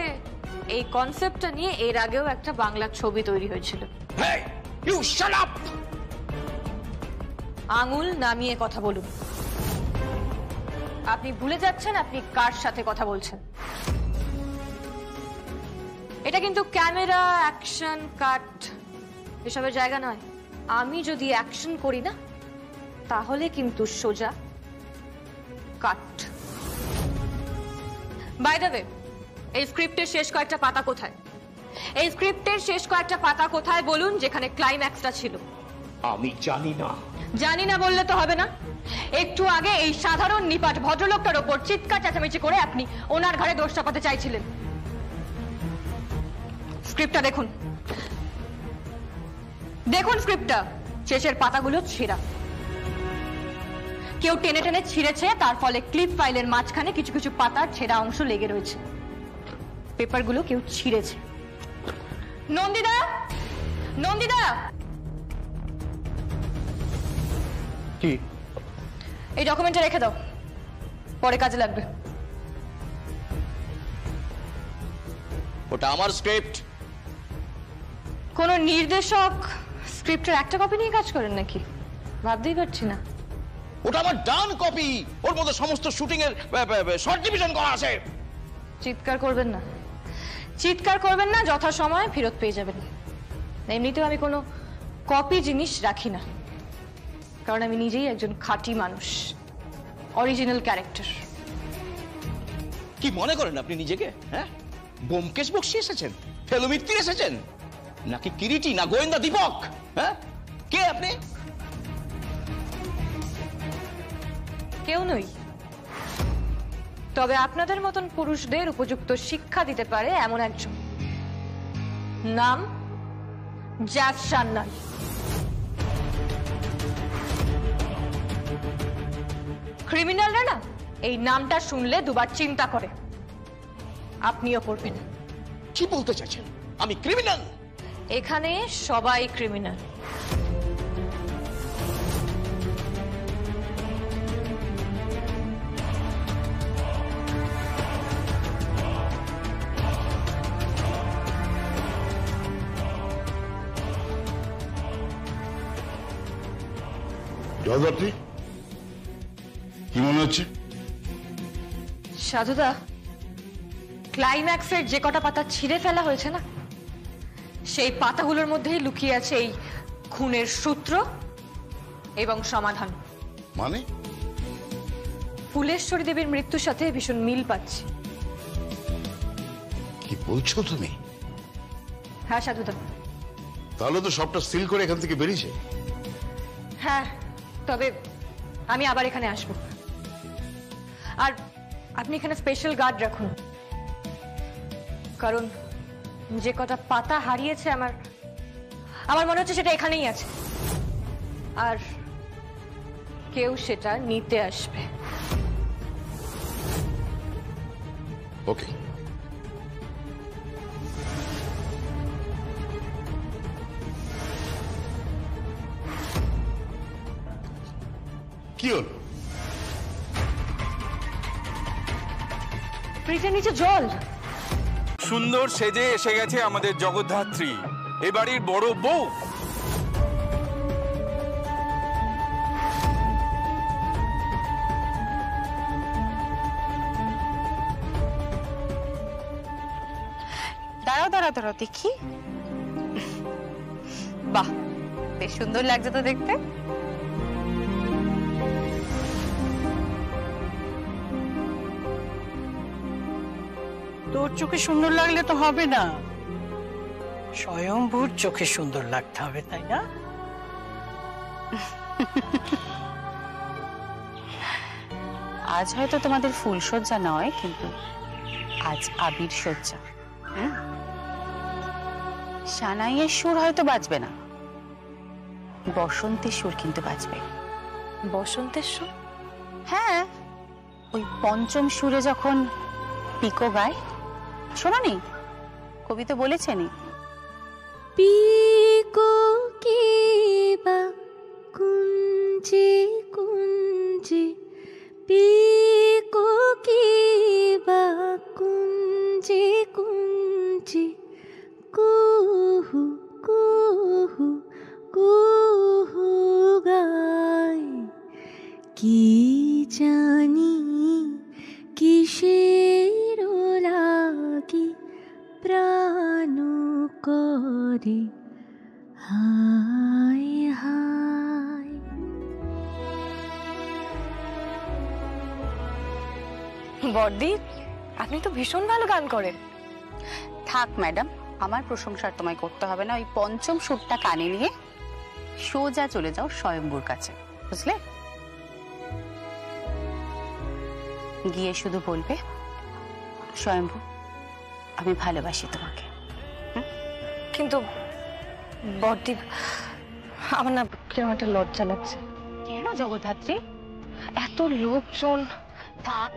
[SPEAKER 1] এই কনসেপ্টটা নিয়ে এর আগেও একটা বাংলা ছবি তৈরি হয়েছিল। আঙুল নামিয়ে কথা বলুন। আপনি ভুলে যাচ্ছেন আপনি কার সাথে কথা বলছেন। এটা কিন্তু ক্যামেরা, অ্যাকশন, কাট এসবের জায়গা নয়। আমি যদি অ্যাকশন করি না তাহলে কিন্তু সোজা কাট। বাই দ্য ওয়ে, এই স্ক্রিপ্টের শেষ কয়েকটা পাতা কোথায়? এই স্ক্রিপ্টের শেষ কয়েকটা পাতা কোথায় বলুন, যেখানে ক্লাইম্যাক্সটা ছিল।
[SPEAKER 15] আমি জানি না।
[SPEAKER 1] জানি না বললে তো হবে না। একটু আগে এই সাধারণ নিপাট ভদ্রলোকটার ওপর চিৎকার চেঁচামেচি করে আপনি ওনার ঘাড়ে দোষ চাপাতে চাইছিলেন। স্ক্রিপ্টটা দেখুন, দেখুন স্ক্রিপ্টটা। শেষের পাতাগুলো ছেঁড়া, কেউ টেনে টেনে ছিঁড়েছে, তার ফলে ক্লিপ ফাইলের মাঝখানে কিছু কিছু পাতার ছেঁড়া অংশ লেগে রয়েছে। পেপারগুলো কেউ ছিঁড়েছে। নন্দিদা, নন্দিদা,
[SPEAKER 14] কি
[SPEAKER 1] এই ডকুমেন্টটা রেখে দাও, পরে কাজে লাগবে।
[SPEAKER 20] ওটা আমার স্ক্রিপ্ট।
[SPEAKER 1] কোন নির্দেশক স্ক্রিপ্টের একটা কপি নিয়ে কাজ করেন নাকি? ভাবতেই পারছি না।
[SPEAKER 20] ওটা আমার ডান কপি, ওর মধ্যে সমস্ত শুটিং এর শর্ট ডিভিশন করা আছে।
[SPEAKER 1] চিৎকার করবেন না, চিৎকার করবেন না, যথাসময়ে ফেরত পেয়ে যাবেন। এমনিতেও আমি কোনো কপি জিনিস রাখি না, কারণ আমি নিজেই একজন খাঁটি মানুষ, অরিজিনাল ক্যারেক্টার।
[SPEAKER 20] কি মনে করেন আপনি নিজেকে? হ্যাঁ, ব্যোমকেশ বক্সী এসেছেন, ফেলুমিত্তির এসেছেন, নাকি কিরিটি, না গোয়েন্দা দীপক? হ্যাঁ, কে আপনি?
[SPEAKER 1] কেউ নই, তবে আপনাদের মতন পুরুষদের উপযুক্ত শিক্ষা দিতে পারে এমন একজন। নাম জ্যাজ সান্যাল। ক্রিমিনালরা না এই নামটা শুনলে দুবার চিন্তা করে। আপনিও করবেন।
[SPEAKER 20] কি বলতে চাইছেন? আমি ক্রিমিনাল?
[SPEAKER 1] এখানে সবাই ক্রিমিনাল।
[SPEAKER 18] জয়দাত্রী, কি মনে হচ্ছে?
[SPEAKER 1] সাধুদা, ক্লাইম্যাক্সের যে কটা পাতা ছিঁড়ে ফেলা হয়েছে না, সেই পাতাগুলোর মধ্যেই লুকিয়ে আছে এই খুনের সূত্র এবং সমাধান।
[SPEAKER 18] মানে?
[SPEAKER 1] ফুলেশ্বরী দেবীর মৃত্যুর সাথে ভীষণ মিল পাচ্ছি।
[SPEAKER 3] কি বলছো তুমি?
[SPEAKER 1] হ্যাঁ সাধুদা।
[SPEAKER 3] তাহলে তো সবটা সিল করে এখান থেকে বেরিয়েছে।
[SPEAKER 1] হ্যাঁ, তবে আমি আবার এখানে আসব। আর আপনি এখানে স্পেশাল গার্ড রাখুন, কারণ যে কটা পাতা হারিয়েছে আমার মনে হচ্ছে সেটা এখানেই আছে, আর কেউ সেটা নিতে আসবে।
[SPEAKER 3] ওকে। কি হল?
[SPEAKER 1] ফ্রিজের নিচে জল।
[SPEAKER 4] সুন্দর সেজে এসে গেছে আমাদের জগদ্ধাত্রী, এ বাড়ির বড় বউ।
[SPEAKER 10] দাঁড়াও দাঁড়াও দাঁড়াও দেখি। বাহ, বেশ সুন্দর লাগছে তো দেখতে।
[SPEAKER 22] তোর চোখে সুন্দর লাগলে তো হবে না, স্বয়ংভূর চোখে সুন্দর লাগতে হবে, তাই না?
[SPEAKER 10] আজ হয়তো তোমাদের ফুলসজ্জা নয়, কিন্তু আজ আবির সজ্জা। সানাইয়ের সুর হয়তো বাজবে না, বসন্তের সুর কিন্তু বাজবে।
[SPEAKER 1] বসন্তের সুর?
[SPEAKER 10] হ্যাঁ, ওই পঞ্চম সুরে যখন পিকো গায়, শোনোনি? কবি তো বলেছেনই,
[SPEAKER 23] পিকো কি বা কুঞ্জে কুঞ্জে, পিকো কি বা কুঞ্জে কুঞ্জে, কুহু কুহু কুহু গায়, কি জানি কিসের লাগি প্রাণ করে হায় হায়।
[SPEAKER 1] বড়দি, আপনি তো ভীষণ ভালো গান করেন।
[SPEAKER 10] থাক ম্যাডাম,
[SPEAKER 12] আমার প্রশংসা আর তোমায় করতে হবে না। ওই পঞ্চম সুরটা কানে নিয়ে সোজা চলে যাও স্বয়ম্বুর কাছে, বুঝলে? গিয়ে শুধু বলবে, স্বয়ম্ভু আমি ভালোবাসি তোমাকে।
[SPEAKER 1] কিন্তু বড়দি, আমার না কেমন একটা লজ্জা লাগছে।
[SPEAKER 12] কেন জগদ্ধাত্রী? এত লোকজন থাক,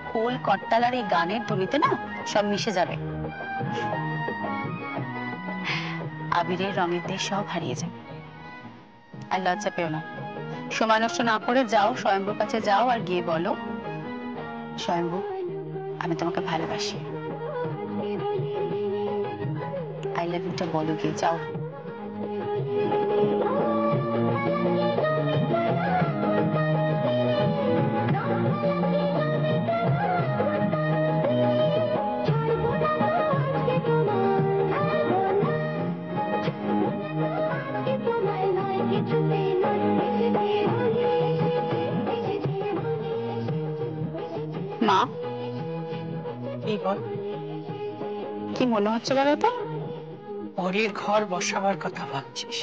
[SPEAKER 12] খোল করতালার এই গানের ধ্বনিতে না সব মিশে যাবে, আবিরের রঙের দেশ সব হারিয়ে যাবে। আর লজ্জা পেও না, সময় নষ্ট না করে যাও স্বয়ম্ভুর কাছে যাও আর গিয়ে বলো, স্বয়ম্ভু আমি তোমাকে ভালোবাসি, আই লাভ ইউটা বলো, গিয়ে যাও। মা,
[SPEAKER 22] এই বল,
[SPEAKER 12] কি মনে হচ্ছে বলো তো?
[SPEAKER 22] পরের ঘর বসাবার কথা ভাবছিস?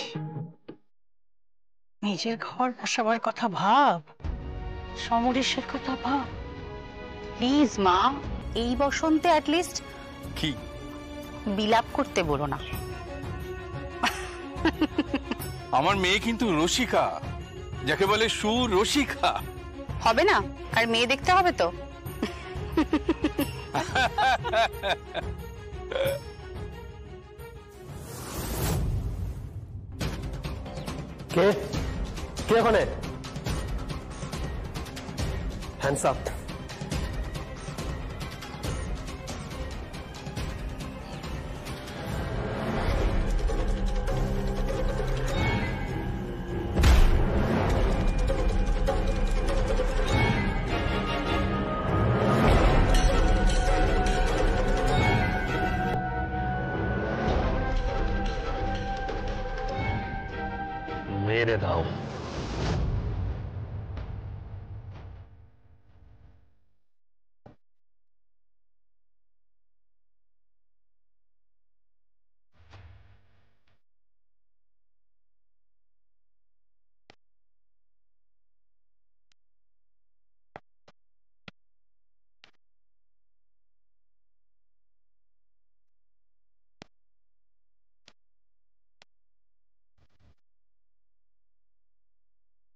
[SPEAKER 22] নিজের ঘর বসাবার কথা ভাব, সমরেশের কথা ভাব।
[SPEAKER 12] প্লিজ মা, এই বসন্তে অ্যাটলিস্ট
[SPEAKER 4] কি
[SPEAKER 12] বিলাপ করতে বলো না।
[SPEAKER 4] আমার মেয়ে কিন্তু রসিকা, যাকে বলে সুরসিকা।
[SPEAKER 12] হবে না, আর মেয়ে দেখতে হবে তো।
[SPEAKER 17] কে কে ওখানে? Hands up. মেরে দাও।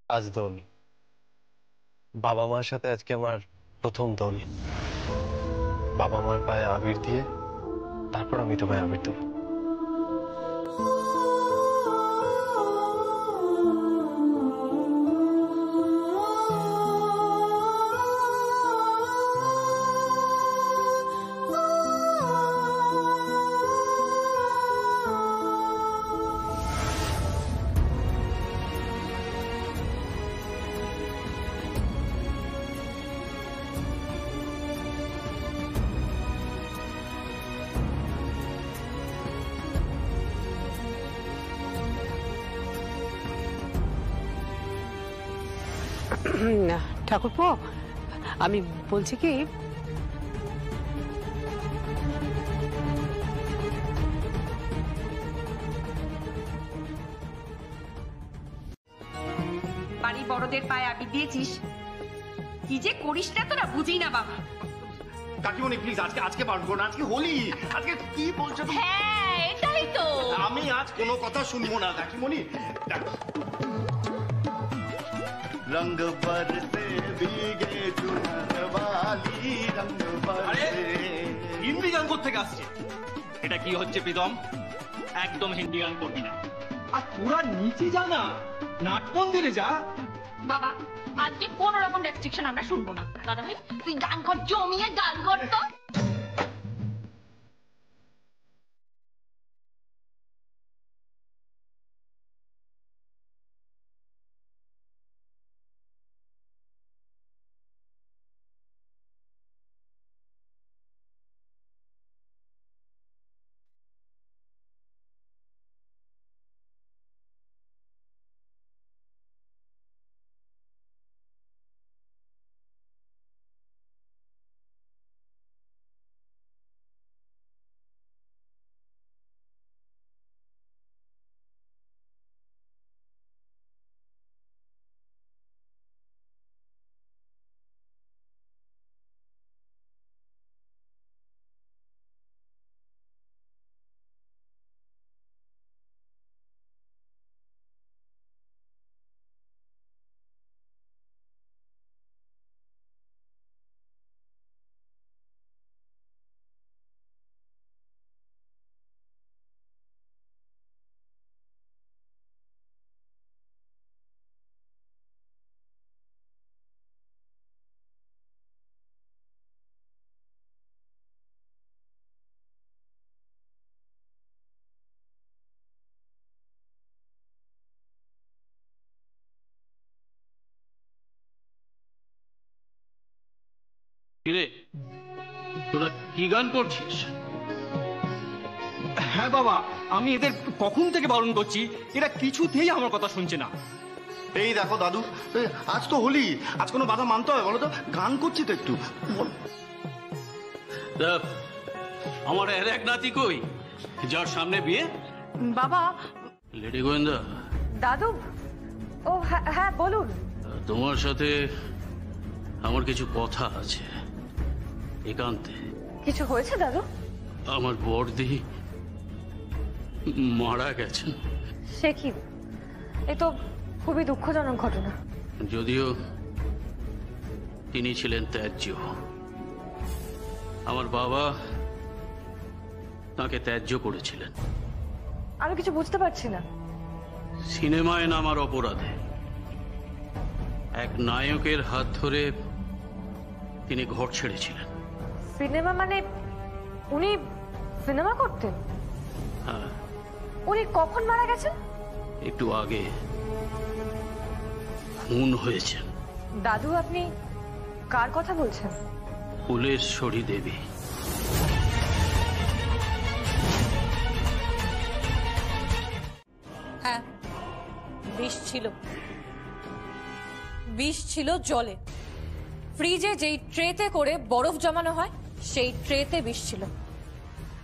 [SPEAKER 17] আজ দোল, বাবা মার সাথে আজকে আমার প্রথম দোল। বাবা মার পায়ে আবির দিয়ে তারপর আমি তোমায় আবির দেবো।
[SPEAKER 16] ঠাকুরপো, আমি বলছি কি,
[SPEAKER 19] বাড়ি বড়দের পায়ে আবির দিয়েছিস, কি যে করিস না তোরা বুঝি না বাবা।
[SPEAKER 15] কাকিমণি প্লিজ, আজকে পারবো না, আজকে হোলি, আজকে কি বলছো তুমি?
[SPEAKER 19] হ্যাঁ এটাই তো,
[SPEAKER 15] আমি আজ কোনো কথা শুনবো না কাকিমণি। रंग बरसे भीगे चुनर वाली रंग बरसे।
[SPEAKER 2] হিন্দি গান কোত্থেকে আসছে? এটা কি হচ্ছে প্রীতম? একদম হিন্দি গান করবি না। আর তোরা নিচে যা না, নাট মন্দিরে যা।
[SPEAKER 19] বাবা আজকে কোন রকম রেস্ট্রিকশন আমরা শুনবো না। দাদা ভাই তুই গান কর, জমিয়ে গান কর তো।
[SPEAKER 2] কিরে তোরা কি গান করছিস? হ্যাঁ বাবা, আমি এদের কখন থেকে বারণ করছি, এরা কিছুতেই আমার কথা শুনছে না।
[SPEAKER 5] এই দেখো দাদু, আজ তো হোলি, আজ কোনো বাধা মানতে হয় বলো তো? গান করছি তো একটু।
[SPEAKER 2] আমার এর এক নাতি কই, যার সামনে বিয়ে?
[SPEAKER 10] বাবা।
[SPEAKER 2] লেডি গোয়েন্দা।
[SPEAKER 10] দাদু। ও হ্যাঁ বলুন।
[SPEAKER 2] তোমার সাথে আমার কিছু কথা আছে একান্তে।
[SPEAKER 10] কিছু হয়েছে দাদু?
[SPEAKER 2] আমার বড়দি মারা গেছেন।
[SPEAKER 10] সে কি? এ তো খুবই দুঃখজনক ঘটনা।
[SPEAKER 2] যদিও তিনি ছিলেন ত্যায্য, আমার বাবা তাকে ত্যায্য করেছিলেন।
[SPEAKER 10] আমি কিছু বুঝতে পারছি না।
[SPEAKER 2] সিনেমায় নামার অপরাধে এক নায়কের হাত ধরে তিনি ঘর ছেড়েছিলেন।
[SPEAKER 10] সিনেমা মানে উনি সিনেমা করতেন?
[SPEAKER 2] হ্যাঁ।
[SPEAKER 10] উনি কখন মারা গেছেন?
[SPEAKER 2] একটু আগে খুন হয়েছেন।
[SPEAKER 10] দাদু আপনি কার কথা বলছেন?
[SPEAKER 2] ফুলেশ্বরী দেবী।
[SPEAKER 1] হ্যাঁ, বিষ ছিল। বিষ ছিল জলে। ফ্রিজে যেই ট্রেতে করে বরফ জমানো হয় সেই ট্রেতে বিষ ছিল।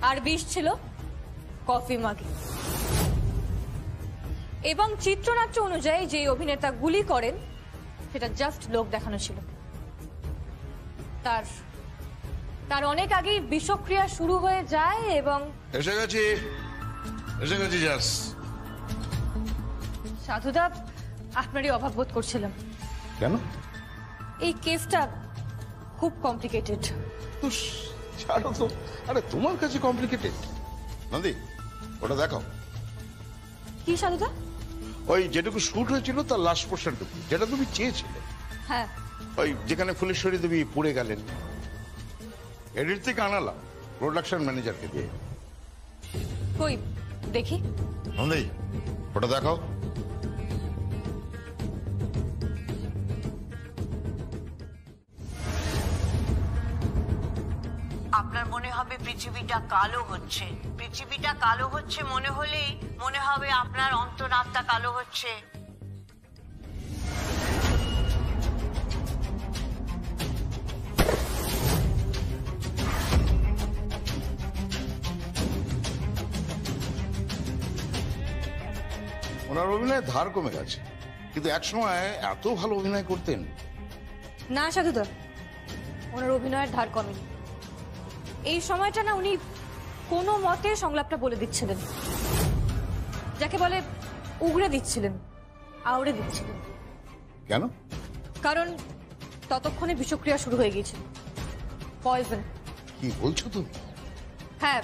[SPEAKER 1] আর বিষ ছিল কফি মাগে। এবং চিত্রনাট্য অনুযায়ী যে অভিনেতা গুলি করেন সেটা জাস্ট লোক দেখানো ছিল। তার অনেক আগেই বিষক্রিয়া শুরু হয়ে যায় এবং
[SPEAKER 3] এসে গেছি জাস।
[SPEAKER 1] সাধুদা, আপনারই অভাব বোধ করছিলাম।
[SPEAKER 3] কেন?
[SPEAKER 1] এই কেসটা খুব কমপ্লিকেটেড।
[SPEAKER 3] ছাড়ো তো। আরে তোমার কাছে কমপ্লিকেটেড? নন্দী, ওটা দেখাও।
[SPEAKER 1] কি সাধুদা?
[SPEAKER 3] ওই যেটুকু শুট হয়েছিল তার লাস্ট পোর্শনটুকু, যেটা তুমি চেয়েছিলে।
[SPEAKER 1] হ্যাঁ,
[SPEAKER 3] ওই যেখানে ফুলেশ্বরী দেবী পড়ে গেলেন। এডিট থেকে আনালাম প্রোডাকশন ম্যানেজারকে দিয়ে।
[SPEAKER 1] কই দেখি।
[SPEAKER 3] নন্দী, ওটা দেখাও।
[SPEAKER 21] আপনার মনে হবে পৃথিবীটা কালো হচ্ছে। পৃথিবীটা কালো হচ্ছে মনে হলেই মনে হবে আপনার অন্তরাত্মা কালো হচ্ছে।
[SPEAKER 3] ওনার অভিনয়ের ধার কমে গেছে, কিন্তু একসময় এত ভালো অভিনয় করতেন।
[SPEAKER 1] না সাধুদা, ওনার অভিনয়ের ধার কমেনি। এই সময়টা না উনি কোনো মতে সংলাপটা বলে দিচ্ছিলেন, যাকে বলে উগড়ে দিচ্ছিলেন, আউড়ে দিচ্ছিলেন।
[SPEAKER 3] কেন?
[SPEAKER 1] কারণ ততক্ষণে বিষক্রিয়া শুরু হয়ে গিয়েছিল। পয়জন।
[SPEAKER 3] কি বলছো তুমি?
[SPEAKER 1] হ্যাঁ,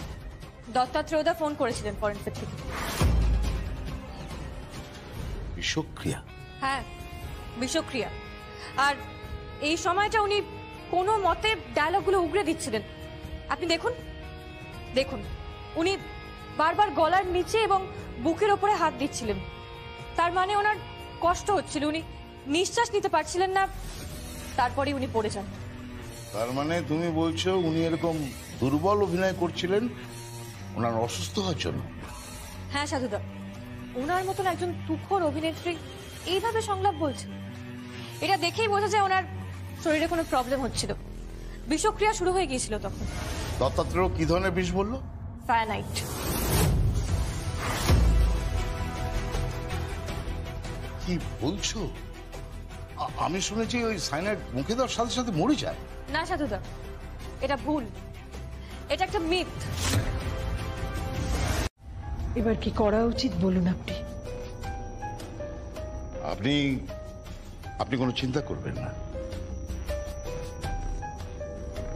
[SPEAKER 1] দত্তাত্রেয়দা ফোন করেছিলেন ফরেনসিক থেকে।
[SPEAKER 3] বিষক্রিয়া?
[SPEAKER 1] হ্যাঁ, বিষক্রিয়া। আর এই সময়টা উনি কোনো মতে ডায়লগগুলো উগড়ে দিচ্ছিলেন। আপনি দেখুন, দেখুন, উনি বারবার গলার নিচে এবং বুকের ওপরে হাত দিচ্ছিলেন। তার মানে ওনার কষ্ট হচ্ছিল, উনি নিঃশ্বাস নিতে পারছিলেন না। তারপরে উনি পড়ে যান।
[SPEAKER 3] তার মানে তুমি বলছো উনি এরকম দুর্বল অভিনয় করছিলেন ওনার অসুস্থ হওয়ার জন্য?
[SPEAKER 1] হ্যাঁ সাধুদা, ওনার মতন একজন তুখোর অভিনেত্রী এইভাবে সংলাপ বলছেন, এটা দেখেই বোঝা যায় ওনার শরীরে কোনো প্রবলেম হচ্ছিল। বিষক্রিয়া শুরু হয়ে গিয়েছিল তখন।
[SPEAKER 3] দত্তাত্রেয় কি ধরনের বিষ বললো?
[SPEAKER 1] সায়ানাইড।
[SPEAKER 3] কি বলছো? আমি শুনেছি ওই সায়ানাইড মুখে দেওয়ার সাথে সাথে মরে যায়।
[SPEAKER 1] না সাধুদা, এটা ভুল, এটা একটা মিথ।
[SPEAKER 22] এবার কি করা উচিত বলুন আপনি?
[SPEAKER 3] আপনি কোনো চিন্তা করবেন না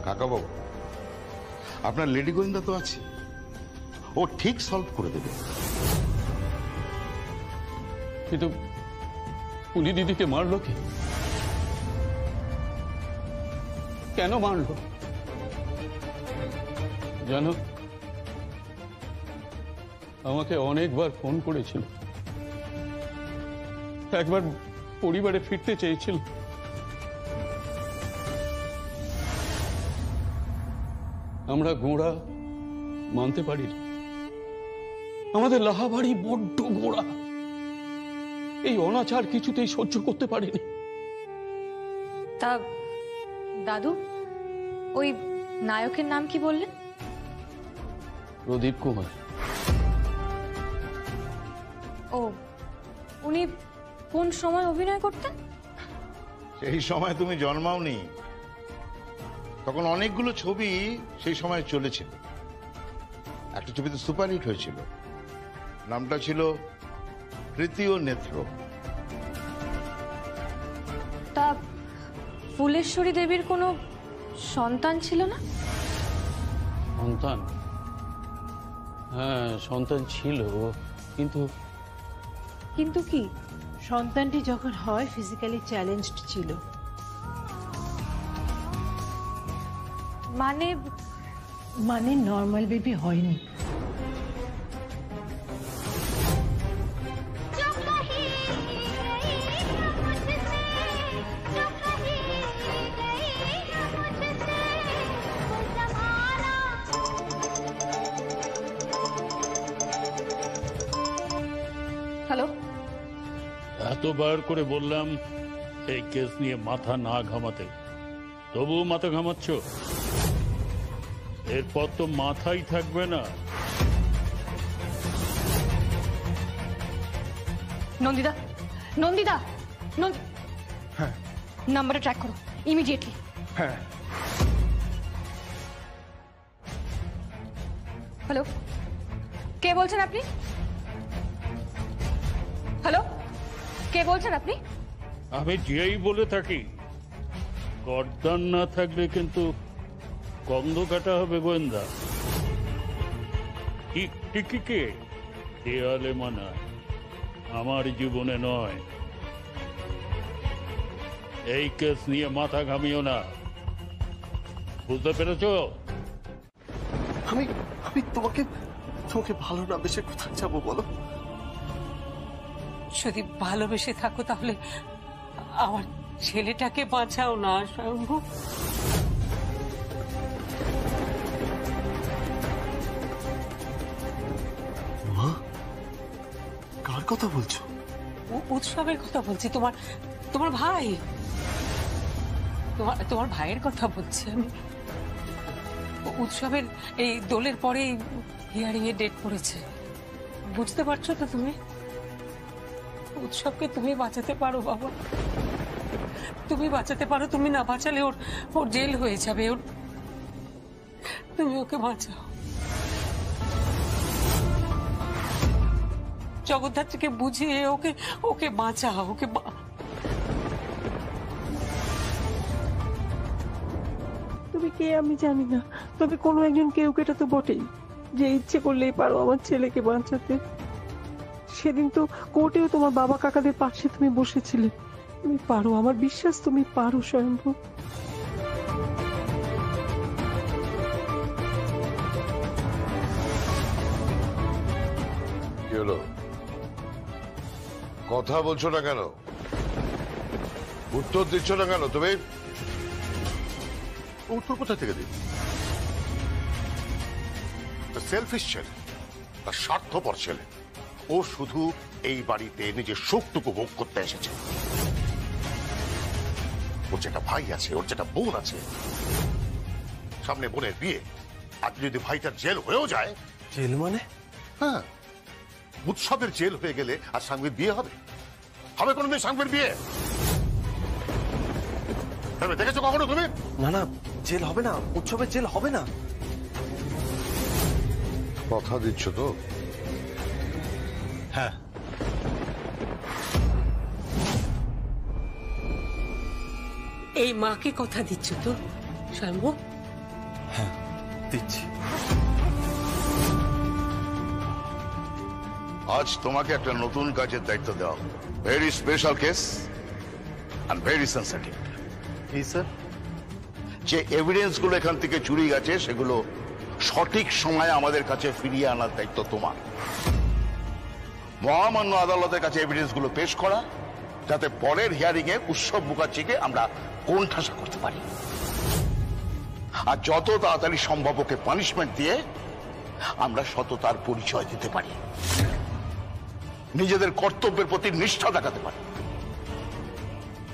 [SPEAKER 3] কাকাবাবু। আপনার লেডি গোয়েন্দা তো আছে, ও ঠিক সলভ করে দেবে।
[SPEAKER 2] কিন্তু উনি দিদিকে মারলো কি? কেন মারলো জানো? আমাকে অনেকবার ফোন করেছিল, একবার পরিবারে ফিরতে চেয়েছিল,
[SPEAKER 6] আমরা গোঁড়া মানতে পারি না। আমাদের লাহাবাড়ি বড্ড গোঁড়া, এই অনাচার কিছুতেই সহ্য করতে পারিনি।
[SPEAKER 1] তা দাদু, ওই নায়কের নাম কি বললেন?
[SPEAKER 6] প্রদীপ কুমার।
[SPEAKER 1] ও, উনি কোন সময় অভিনয় করতেন?
[SPEAKER 3] সেই সময় তুমি জন্মাওনি, তখন অনেকগুলো ছবি সেই সময় চলেছিল। একটা ছবিতে সুপারহিট হয়েছিল, নামটা ছিল তৃতীয় নেত্র।
[SPEAKER 1] তা ফুলেশ্বরী দেবীর কোনো সন্তান ছিল না?
[SPEAKER 6] সন্তান? হ্যাঁ, সন্তান ছিল, কিন্তু
[SPEAKER 22] কিন্তু কি, সন্তানটি যখন হয় ফিজিক্যালি চ্যালেঞ্জড ছিল। মানে নর্মাল বেবি হয়নি।
[SPEAKER 1] হ্যালো,
[SPEAKER 6] এতবার করে বললাম এই কেস নিয়ে মাথা না ঘামাতে, তবুও মাথা ঘামাচ্ছ। এরপর তো মাথাই থাকবে না।
[SPEAKER 1] নন্দিতা, নন্দিতা, হ্যাঁ, নাম্বারটা ট্র্যাক করো ইমিডিয়েটলি।
[SPEAKER 15] হ্যাঁ।
[SPEAKER 1] হ্যালো, কে বলছেন আপনি? হ্যালো, কে বলছেন আপনি?
[SPEAKER 6] আমি যেই বলে থাকি, গর্দান না থাকলে কিন্তু গন্ধ কাটা হবে গোয়েন্দা। টিকিকে দেয়ালে মানা, আমার জীবনে নয়। এই কেস নিয়ে মাথা ঘামিও না, বুঝতে পেরেছ?
[SPEAKER 15] আমি আমি তোমাকে তোমাকে ভালো না বেশি কোথায় যাবো বলো?
[SPEAKER 22] যদি ভালোবেসে থাকো তাহলে আমার ছেলেটাকে বাঁচাও না শম্ভু।
[SPEAKER 15] মা, কার কথা বলছো?
[SPEAKER 22] উৎসবের কথা বলছি, তোমার তোমার ভাই, তোমার ভাইয়ের কথা বলছি আমি। উৎসবের এই দোলের পরে হিয়ারিং এ ডেট পড়েছে, বুঝতে পারছো তো তুমি? উৎসবকে তুমি বাঁচাতে পারো বাবা, তুমি বাঁচাতে পারো। তুমি না বাঁচালে ওর জেল হয়ে যাবে। তুমি ওকে বাঁচাও। জগদ্ধাত্রীকে বুঝিয়ে ওকে বাঁচাও, ওকে। তুমি কে আমি জানি না, তবে কোনো একজন কেউ কেটা তো বটেই, যে ইচ্ছে করলেই পারো আমার ছেলেকে বাঁচাতে। সেদিন তো কোর্টেও তোমার বাবা কাকাদের পাশে তুমি বসেছিলে। তুমি পারো, আমার বিশ্বাস তুমি পারো স্বয়ম্ভু।
[SPEAKER 3] কি হলো, কথা বলছো না কেন? উত্তর দিচ্ছ না কেন তুমি?
[SPEAKER 18] উত্তর কোথা থেকে দিই? সেলফিশ ছেলে, তার স্বার্থপর ছেলে। ও শুধু এই বাড়িতে নিজের সুখটুকু ভোগ করতে এসেছে। ওর যেটা ভাই আছে, ওর যেটা বোন আছে, সামনে বোনের বিয়ে, আজ যদি ভাইটার জেল হয়েও যায়।
[SPEAKER 15] জেল মানে?
[SPEAKER 18] হ্যাঁ, উৎসবের জেল হয়ে গেলে আর সাংবির বিয়ে হবে? হবে কোনোদিন সাংবির বিয়ে? দেখেছো কখনো তুমি?
[SPEAKER 15] না না, জেল হবে না, উৎসবের জেল হবে না।
[SPEAKER 3] কথা দিচ্ছ তো?
[SPEAKER 15] হ্যাঁ।
[SPEAKER 22] এই মাকে কথা দিচ্ছ তো শম্ভু?
[SPEAKER 15] হ্যাঁ, দিচ্ছি।
[SPEAKER 3] আজ তোমাকে একটা নতুন কাজের দায়িত্ব দেওয়া হলো। Very special case and very sensitive.
[SPEAKER 15] কি স্যার?
[SPEAKER 3] যে এভিডেন্স গুলো এখান থেকে চুরি গেছে সেগুলো সঠিক সময়ে আমাদের কাছে ফিরিয়ে আনার দায়িত্ব তোমার। মহামান্য আদালতের কাছে এভিডেন্স গুলো পেশ করা, যাতে পরের হিয়ারিং এ উৎসব মুখার্জিকে আমরা কোণঠাসা করতে পারি। আর যত তাড়াতাড়ি সম্ভব ওকে পানিশমেন্ট দিয়ে আমরা সততার পরিচয় দিতে পারি, নিজেদের কর্তব্যের প্রতি নিষ্ঠা দেখাতে পারি।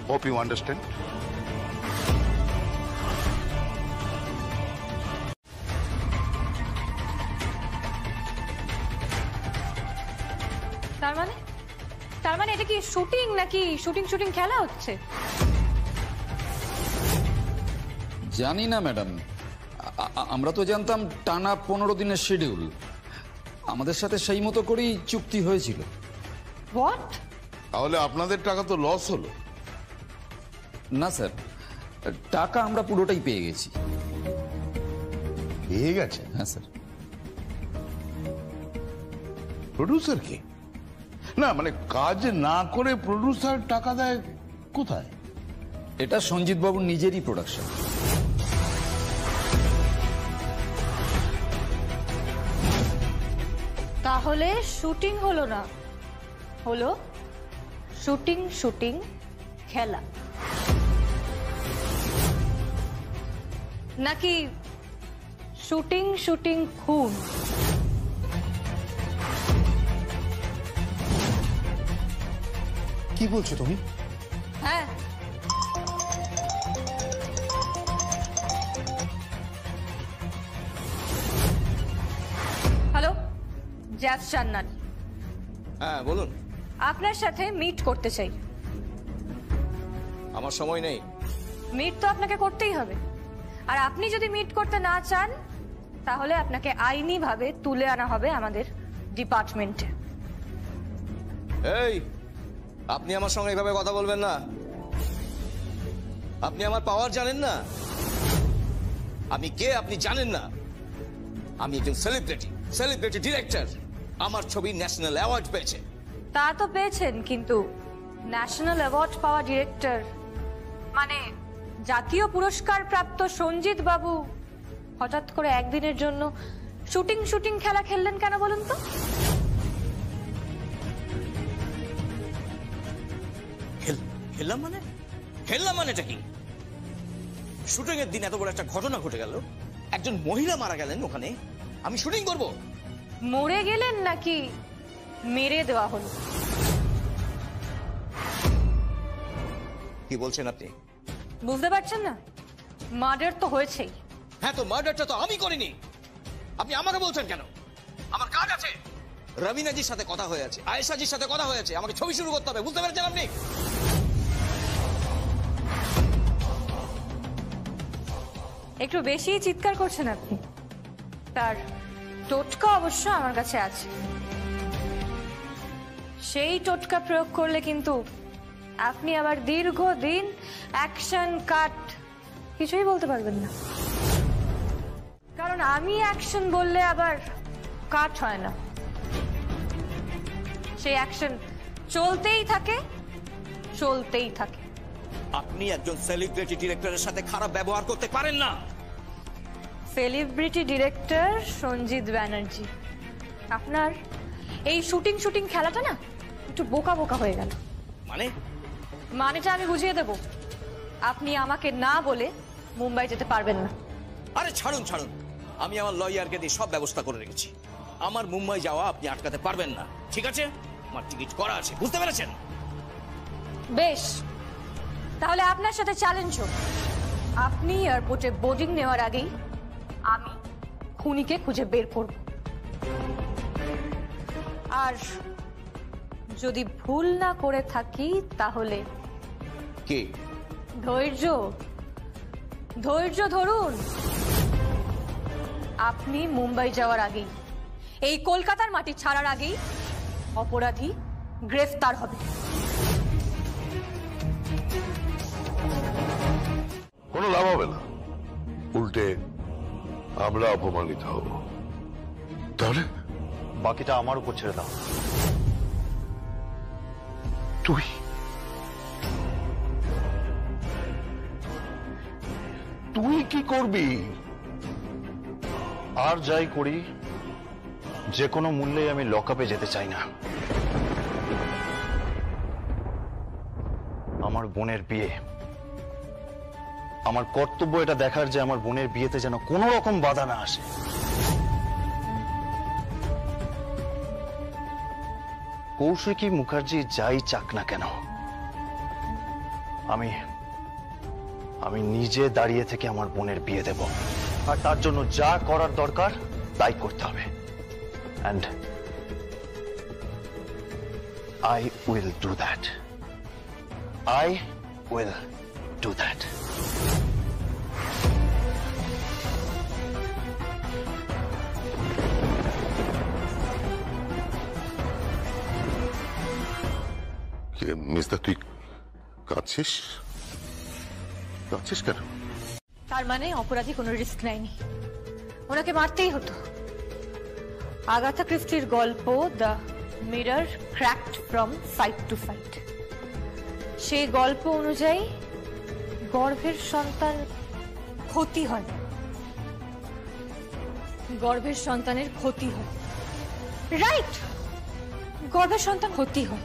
[SPEAKER 3] Hope you understand.
[SPEAKER 1] তার মানে এটা কি শুটিং নাকি শুটিং খেলা হচ্ছে?
[SPEAKER 7] জানি না ম্যাডাম, আমরা তো জানতাম টানা 15 দিনের শিডিউল, আমাদের সাথে সেই মতো করেই চুক্তি হয়েছিল।
[SPEAKER 1] হোয়াট?
[SPEAKER 3] তাহলে আপনাদের টাকা তো লস হলো।
[SPEAKER 7] না স্যার, টাকা আমরা পুরোটাই পেয়ে গেছি।
[SPEAKER 3] পেয়ে গেছে?
[SPEAKER 7] হ্যাঁ স্যার।
[SPEAKER 3] প্রডিউসার কি? না মানে কাজ না করে প্রডিউসার টাকা দেয় কোথায়?
[SPEAKER 7] এটা সঞ্জিত বাবুর নিজেরই প্রোডাকশন।
[SPEAKER 1] তাহলে শুটিং হলো না, হলো শুটিং খেলা, নাকি শুটিং খুন?
[SPEAKER 20] কি বলছো তুমি?
[SPEAKER 1] হ্যাঁ, হ্যালো, জ্যাজ চান্নান।
[SPEAKER 20] হ্যাঁ বলুন।
[SPEAKER 1] আপনার সাথে মিট করতে চাই।
[SPEAKER 20] আমার সময় নেই।
[SPEAKER 1] মিট তো আপনাকে করতেই হবে, আর আপনি যদি মিট করতে না চান তাহলে আপনাকে আইনি ভাবে তুলে আনা হবে আমাদের ডিপার্টমেন্টে।
[SPEAKER 20] এই, আপনি আমার সঙ্গে এইভাবে কথা বলবেন না। আপনি আমার পাওয়ার জানেন না। আমি কে আপনি জানেন না। আমি একজন সেলিব্রিটি ডিরেক্টর। আমার ছবি ন্যাশনাল অ্যাওয়ার্ড পেয়েছে।
[SPEAKER 1] তা তো পেয়েছেন, কিন্তু ন্যাশনাল অ্যাওয়ার্ড পাওয়া ডিরেক্টর মানে জাতীয় পুরস্কার প্রাপ্ত সঞ্জিত বাবু হঠাৎ করে একদিনের জন্য শুটিং খেলা খেললেন কেন বলুন তো?
[SPEAKER 20] খেললাম মানেটা কি? শুটিং এর দিন এত বড় একটা ঘটনা ঘটে গেল, একজন মহিলা মারা গেলেন ওখানে, আমি শুটিং করব?
[SPEAKER 1] মরে গেলেন নাকি মেরে দেওয়া হলো?
[SPEAKER 20] কি বলছেন আপনি?
[SPEAKER 1] বুঝতে পারছেন না? মার্ডার তো হয়েছেই।
[SPEAKER 20] হ্যাঁ, তো মার্ডারটা তো আমি করিনি। আপনি আমাকে বলছেন কেন? আমার কাজ আছে। রবিনাজির সাথে কথা হয়ে আছে, আয়েশাজির সাথে কথা হয়ে আছে, আমাকে ছবি শুরু করতে হবে। বুঝতে পেরেছেন আপনি?
[SPEAKER 1] একটু বেশি চিৎকার করছেন আপনি। তার টোটকা অবশ্য আমার কাছে আছে। সেই টোটকা প্রয়োগ করলে কিন্তু আপনি আবার দীর্ঘদিন অ্যাকশন কাট কিছুই বলতে পারবেন না, কারণ আমি অ্যাকশন বললে আবার কাট হয় না। সেই অ্যাকশন চলতেই থাকে।
[SPEAKER 20] আপনি একজন সেলিব্রিটি ডিরেক্টরের সাথে খারাপ ব্যবহার করতে পারেন না।
[SPEAKER 1] সেলিব্রিটি ডিরেক্টর সঞ্জিত ব্যানার্জি, আপনার এই শুটিং খেলাটা না একটু বোকা হয়ে গেল। মানেটা আমি বুঝিয়ে দেব। আপনি আমাকে না বলে মুম্বাই যেতে পারবেন না।
[SPEAKER 20] আরে ছাড়ুন, আমি আমার লয়ারকে দিয়ে সব ব্যবস্থা করে রেখেছি। আমার মুম্বাই যাওয়া আপনি আটকাতে পারবেন না, ঠিক আছে? আমার টিকিট করা আছে, বুঝতে পেরেছেন?
[SPEAKER 1] বেশ, তাহলে আপনার সাথে চ্যালেঞ্জ হোক। আপনি এয়ারপোর্টে বোর্ডিং নেওয়ার আগেই আমি খুনিকে খুঁজে বের করব, আর যদি ভুল না করে থাকি তাহলে
[SPEAKER 20] কি?
[SPEAKER 1] ধৈর্য ধরুন। আপনি মুম্বাই যাওয়ার আগেই, এই কলকাতার মাটি ছাড়ার আগেই অপরাধী গ্রেফতার হবে।
[SPEAKER 3] কোনো লাভ হবে না, উল্টে আমরা অপমানিত হব। তাহলে
[SPEAKER 5] বাকিটা আমার উপর ছেড়ে দাও।
[SPEAKER 3] তুই কি করবি?
[SPEAKER 5] আর যাই করি, যে কোনো মূল্যে আমি লকআপে যেতে চাই না। আমার বোনের বিয়ে
[SPEAKER 17] আমার কর্তব্য এটা দেখার যে আমার বোনের বিয়েতে যেন কোনো রকম বাধা না আসে। কৌশিকী মুখার্জি যাই চাক না কেন, আমি নিজে দাঁড়িয়ে থেকে আমার বোনের বিয়ে দেব, আর তার জন্য যা করার দরকার তাই করতে হবে। And I will do that. I will do that.
[SPEAKER 3] Mister, তুই কাঁদছিস? কাঁদছিস কেন?
[SPEAKER 1] তার মানে অপরাধী কোনো রিস্ক নেয়নি, ওনাকে মারতেই হতো। আগাথা ক্রিস্টির গল্প the mirror cracked from side to side, সেই গল্প অনুযায়ী গর্ভের সন্তান ক্ষতি হয়, গর্ভের সন্তানের ক্ষতি হয়। রাইট, গর্ভের সন্তান ক্ষতি হয়।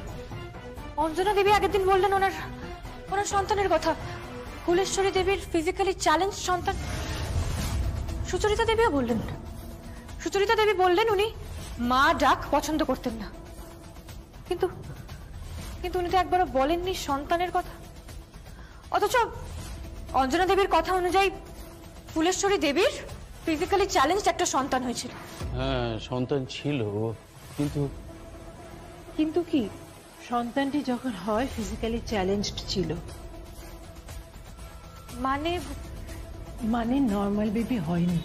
[SPEAKER 1] অঞ্জনা দেবী আগের দিন বললেন ওনার সন্তানের কথা। ফুলেশ্বরী দেবীর ফিজিক্যালি চ্যালেঞ্জ সন্তান। সুচরিতা দেবীও বললেন। সুচরিতা দেবী বললেন উনি মা ডাক পছন্দ করতেন না, কিন্তু কিন্তু উনি তো একবারও বলেননি সন্তানের কথা। অথচ অঞ্জনা দেবীর কথা অনুযায়ী ফুলেশ্বরী দেবীর ফিজিক্যালি চ্যালেঞ্জ একটা সন্তান হয়েছিল।
[SPEAKER 6] হ্যাঁ, সন্তান ছিল, কিন্তু
[SPEAKER 22] কিন্তু কি সন্তানটি যখন হয় ফিজিক্যালি চ্যালেঞ্জড ছিল, মানে নর্মাল বেবি হয়নি।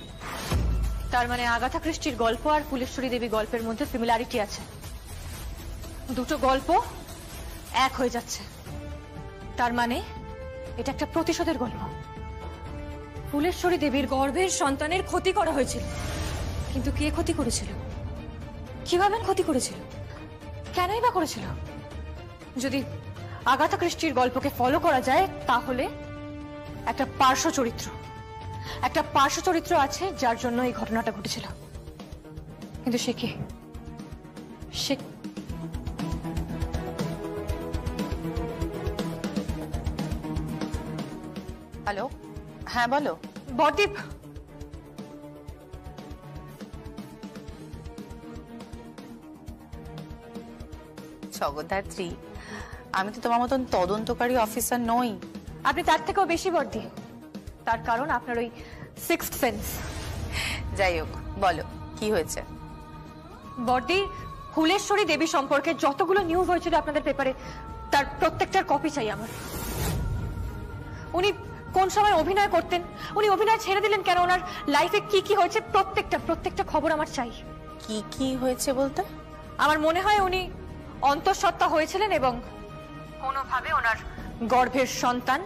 [SPEAKER 1] তার মানে আগাথা ক্রিস্টির গল্প আর ফুলেশ্বরী দেবী গল্পের মধ্যে সিমিলারিটি আছে, দুটো গল্প এক হয়ে যাচ্ছে। তার মানে এটা একটা প্রতিশোধের গল্প। ফুলেশ্বরী দেবীর গর্ভের সন্তানের ক্ষতি করা হয়েছিল, কিন্তু কে ক্ষতি করেছিল, কিভাবে ক্ষতি করেছিল, কেনই বা করেছিল? যদি আগাথা ক্রিস্টির গল্পকে ফলো করা যায় তাহলে একটা পার্শ্ব চরিত্র আছে যার জন্য এই ঘটনাটা ঘটেছিল। কিন্তু সে কে? সে
[SPEAKER 12] হ্যালো, হ্যাঁ বলো।
[SPEAKER 1] বরদীপ,
[SPEAKER 12] জগদ্ধাত্রী, আমি তো তোমার মতন তদন্তকারী অফিসার নই।
[SPEAKER 1] আপনি তার থেকেও বেশি বর্দি, তার কারণ আপনার ওই সিক্সথ সেন্স।
[SPEAKER 12] যাই হোক, বলো কি হয়েছে।
[SPEAKER 1] বর্দি, ফুলেশ্বরী দেবী সম্পর্কে যতগুলো নিউজ হয়েছিল আপনাদের পেপারে তার প্রত্যেকটার কপি চাই আমার। উনি কোন সময় অভিনয় করতেন, উনি অভিনয় ছেড়ে দিলেন কেন, ওনার লাইফে কি কি হয়েছে প্রত্যেকটা খবর আমার চাই।
[SPEAKER 12] কি কি হয়েছে বলতে?
[SPEAKER 1] আমার মনে হয় উনি অন্তঃসত্ত্বা হয়েছিলেন এবং কোনোভাবে ওনার গর্ভের সন্তান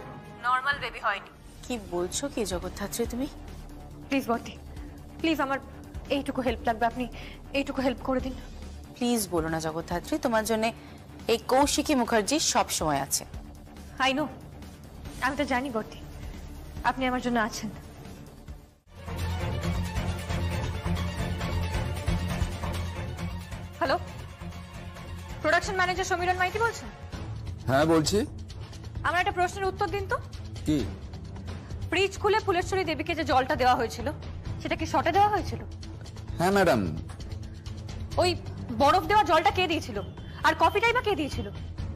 [SPEAKER 1] নর্মাল বেবি হয়নি।
[SPEAKER 12] কি বলছো কি জগদ্ধাত্রী তুমি?
[SPEAKER 1] প্লিজ বর্দি, প্লিজ আমার এইটুকু হেল্প লাগবে, আপনি এইটুকু হেল্প করে দিন।
[SPEAKER 12] প্লিজ বলো না জগদ্ধাত্রী, তোমার জন্য এই কৌশিকী মুখার্জি সব সময় আছে।
[SPEAKER 1] আই নো, আমি তো জানি বর্দি আপনি আমার জন্য আছেন। হ্যালো, প্রোডাকশন ম্যানেজার সমীরণ মাইতি বলছেন?
[SPEAKER 7] হ্যাঁ বলছি।
[SPEAKER 1] আমার একটা প্রশ্নের উত্তর দিন তো।
[SPEAKER 7] কি?
[SPEAKER 1] ফ্রিজ খুলে ফুলেশ্বরী দেবীকে যে জলটা দেওয়া হয়েছিল সেটা কি শটে দেওয়া হয়েছিল?
[SPEAKER 7] হ্যাঁ ম্যাডাম।
[SPEAKER 1] ওই বরফ দেওয়া জলটা কে দিয়েছিল, আর কফিটাই বা কে দিয়েছিল?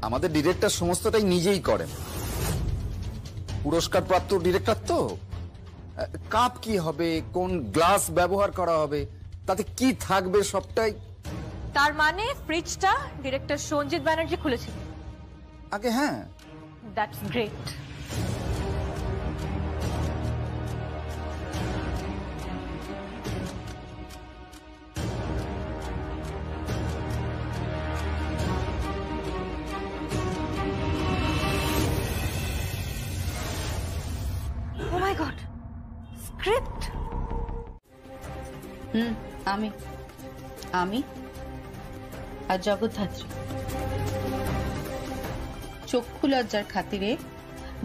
[SPEAKER 7] আমাদের ডিরেক্টর সমস্তটাই নিজেই করেন, পুরস্কার প্রাপ্ত ডিরেক্টর তো। কাপ কি হবে, কোন গ্লাস ব্যবহার করা হবে, তাতে কি থাকবে সবটাই।
[SPEAKER 1] তার মানে ফ্রিজটা ডিরেক্টর সঞ্জিত ব্যানার্জি খুলেছিল
[SPEAKER 7] আগে? হ্যাঁ।
[SPEAKER 1] That's great. Oh my god, script.
[SPEAKER 12] আমি আর জগদ্ধাত্রী চক্ষু লজ্জার খাতিরে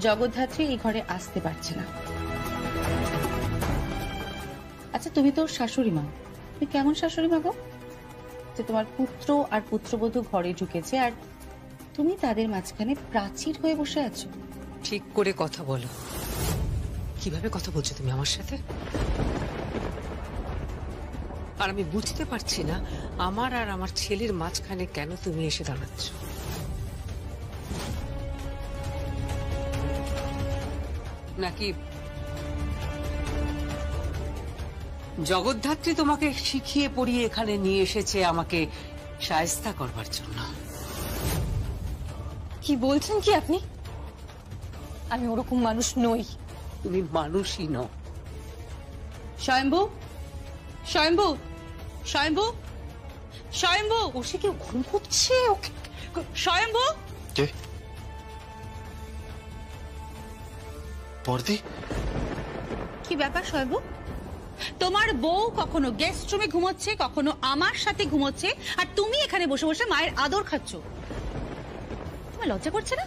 [SPEAKER 12] জগদ্ধাত্রী এই ঘরে আসতে পারছে না। আচ্ছা, তুমি তো শাশুড়ি মা, তুমি কেমন শাশুড়ি মা গো, যে তোমার পুত্র আর পুত্রবধূ ঘরে ঢুকেছে আর তুমি তাদের মাঝখানে প্রাচীর হয়ে বসে আছো?
[SPEAKER 16] ঠিক করে কথা বলো। কিভাবে কথা বলছো তুমি আমার সাথে? আর আমি বুঝতে পারছি না আমার আর আমার ছেলের মাঝখানে কেন তুমি এসে দাঁড়াচ্ছ। নাকি জগদ্ধাত্রী তোমাকে শিখিয়ে পড়িয়ে এখানে নিয়ে এসেছে আমাকে শায়েস্তা করবার জন্য?
[SPEAKER 1] কি বলছেন কি আপনি? আমি ওরকম মানুষ নই।
[SPEAKER 16] তুমি মানুষই নও। স্বয়ম্ভু, স্বয়ম্ভু, স্বয়ম্ভু, স্বয়ম্ভু, ও সে কেউ ঘুম হচ্ছে? ওকে স্বয়ম্ভু।
[SPEAKER 17] কে? বর্দি?
[SPEAKER 10] কি ব্যাপার স্বয়ম্ভু? তোমার বউ কখনো গেস্ট রুমে ঘুমোচ্ছে, কখনো আমার সাথে ঘুমোচ্ছে, আর তুমি এখানে বসে বসে মায়ের আদর খাচ্ছ। তোমার লজ্জা করছে না?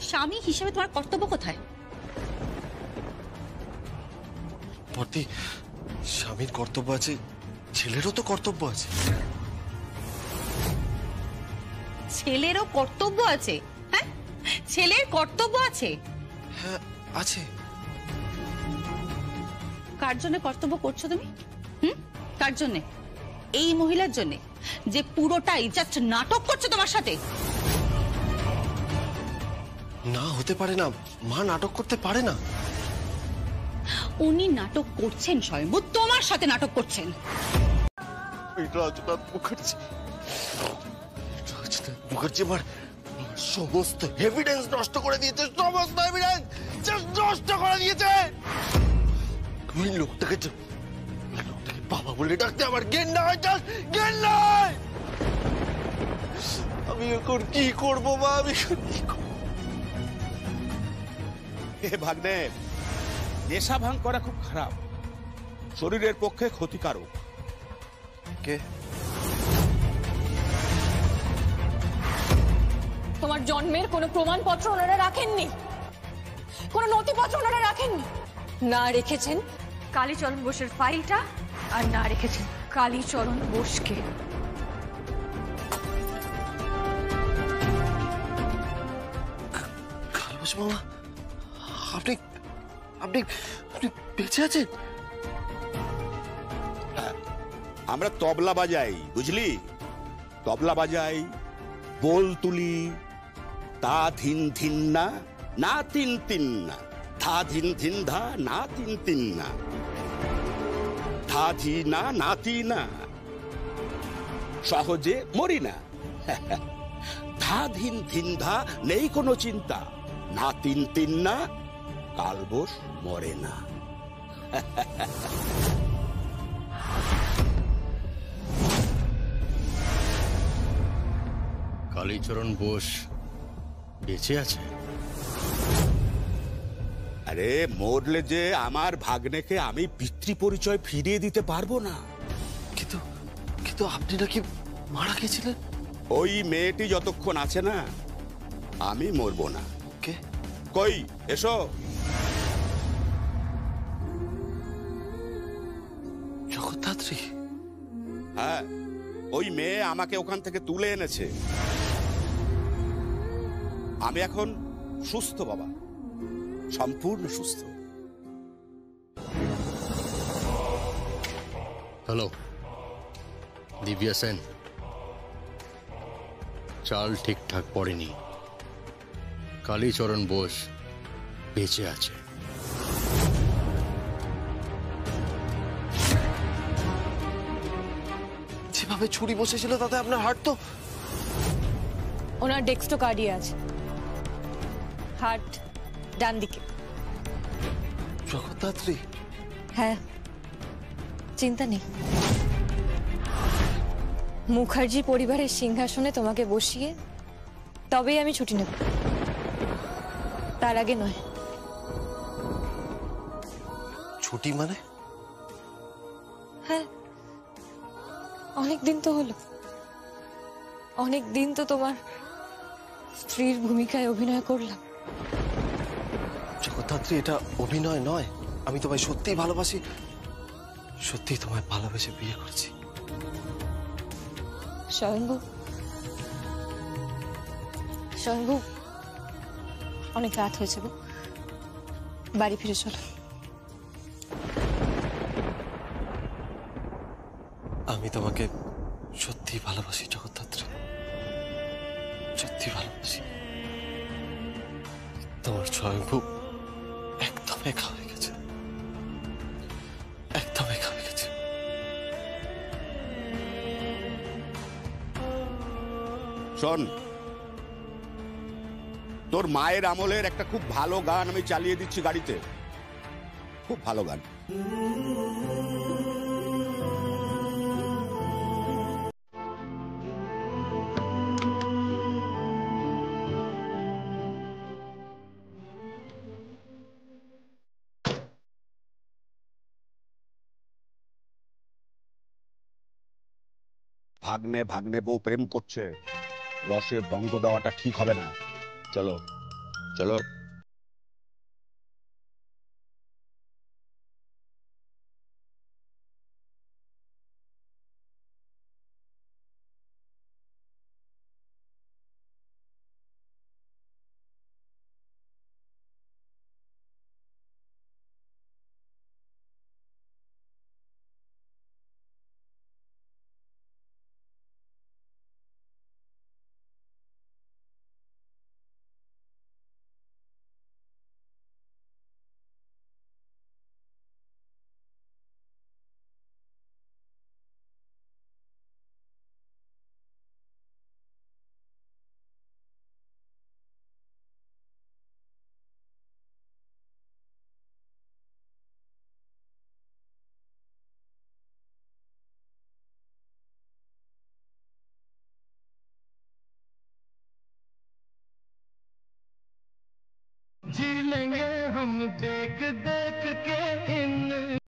[SPEAKER 10] স্বামী হিসেবে তোমার কর্তব্য কোথায়?
[SPEAKER 17] বর্দি, স্বামীর কর্তব্য আছে, ছেলেরও তো কর্তব্য আছে।
[SPEAKER 10] ছেলেরও কর্তব্য আছে? হ্যাঁ, ছেলের কর্তব্য আছে।
[SPEAKER 17] হ্যাঁ আছে।
[SPEAKER 10] কার জন্য কর্তব্য করছো তুমি? কার জন্য? এই মহিলার জন্য যে পুরোটাই জাস্ট নাটক করছে তোমার সাথে?
[SPEAKER 17] না, হতে পারে না, মা নাটক করতে পারে না।
[SPEAKER 10] উনি নাটক করছেন স্বয়ম্ভু, তোমার সাথে নাটক করছেন।
[SPEAKER 17] রাজনাথ মুখার্জি, মুখার্জি আমার সমস্ত এভিডেন্স নষ্ট করে দিয়েছে, সমস্ত এভিডেন্স নষ্ট করে দিয়েছে। আমি লোকটাকে বাবা বলে ডাকতে আমার জ্ঞান নাই, জ্ঞান নাই। আমি এখন কি করবো মা? আমি কি করবো?
[SPEAKER 8] ভাগ্নে, নেশা ভাঙ করা খুব খারাপ, শরীরের পক্ষে ক্ষতিকারক।
[SPEAKER 17] কে?
[SPEAKER 1] তোমার জন্মের কোনো প্রমাণপত্র ওনারা রাখেননি, কোনো নথিপত্র ওনারা রাখেননি। না রেখেছেন কালীচরণ বোসের ফাইলটা, আর না রেখেছেন কালীচরণ বোসকে।
[SPEAKER 17] কালবোস মামা, আপনি আপনি আপনি বেঁচে আছেন?
[SPEAKER 8] আমরা তবলা বাজাই, বুঝলি? তবলা বাজাই, বোল তুলি, তা ধিন ধিন না, না তিন তিন না, ধা ধিন ধিন ধা, না তিন তিন না, ধা ধি না, নাতি না, সহজে মরি না। ধা ধিন ধিন ধা, নেই কোনো চিন্তা, না তিন তিন না, কালবোস মরে না।
[SPEAKER 14] কালীচরণ বোস বেঁচে আছে?
[SPEAKER 8] আরে মরলে যে আমার ভাগ্নেকে আমি পিতৃ পরিচয় ফিরিয়ে দিতে পারবো না।
[SPEAKER 17] কিন্তু কিন্তু আপনি নাকি মারা গেছিলেন?
[SPEAKER 8] ওই মেয়েটি যতক্ষণ আছে না, আমি মরবো না।
[SPEAKER 17] কে?
[SPEAKER 8] কই এসো।
[SPEAKER 17] জগদ্ধাত্রী?
[SPEAKER 8] হ্যাঁ, ওই মেয়ে আমাকে ওখান থেকে তুলে এনেছে। আমি এখন সুস্থ বাবা, সম্পূর্ণ সুস্থ।
[SPEAKER 14] হ্যালো, দিব্যা সেন। চাল ঠিকঠাক পড়েনি, কালীচরণ বোস বেঁচে আছে।
[SPEAKER 17] যেভাবে ছুরি বসেছিল তাতে আপনার হার্ট তো...
[SPEAKER 1] ওনার ডেক্সটোকার্ডিয়া আছে, হার্ট ডান দিকে।
[SPEAKER 17] জগদ্ধাত্রী?
[SPEAKER 1] হ্যাঁ, চিন্তা নেই। মুখার্জি পরিবারের সিংহাসনে তোমাকে বসিয়ে তবেই আমি ছুটি নেব, তার আগে নয়।
[SPEAKER 17] ছুটি মানে?
[SPEAKER 1] হ্যাঁ, অনেক দিন তো হলো, অনেক দিন তো তোমার স্ত্রীর ভূমিকায় অভিনয় করলাম।
[SPEAKER 17] জগদ্ধাত্রী, এটা অভিনয় নয়, আমি তোমায় সত্যিই ভালোবাসি, সত্যিই তোমায় ভালোবেসে বিয়ে করেছি।
[SPEAKER 1] স্বয়ম্ভু, স্বয়ম্ভু, অনেক রাত হয়েছে গো, বাড়ি ফিরে চলো।
[SPEAKER 9] আমি তোমাকে সত্যি ভালোবাসি জগদ্ধাত্রী, সত্যি ভালোবাসি। তোমার স্বয়ংভূ একদম একা হয়ে গেছে, একদম একা হয়ে গেছে।
[SPEAKER 8] শোন, তোর মায়ের আমলের একটা খুব ভালো গান আমি চালিয়ে দিচ্ছি গাড়িতে, খুব ভালো গান। ভাগ্নে ভাগ্নে বউ প্রেম করছে, রসে বন্ধ দেওয়াটা ঠিক হবে না। চলো চলো।
[SPEAKER 11] जी लेंगे हम देख देख के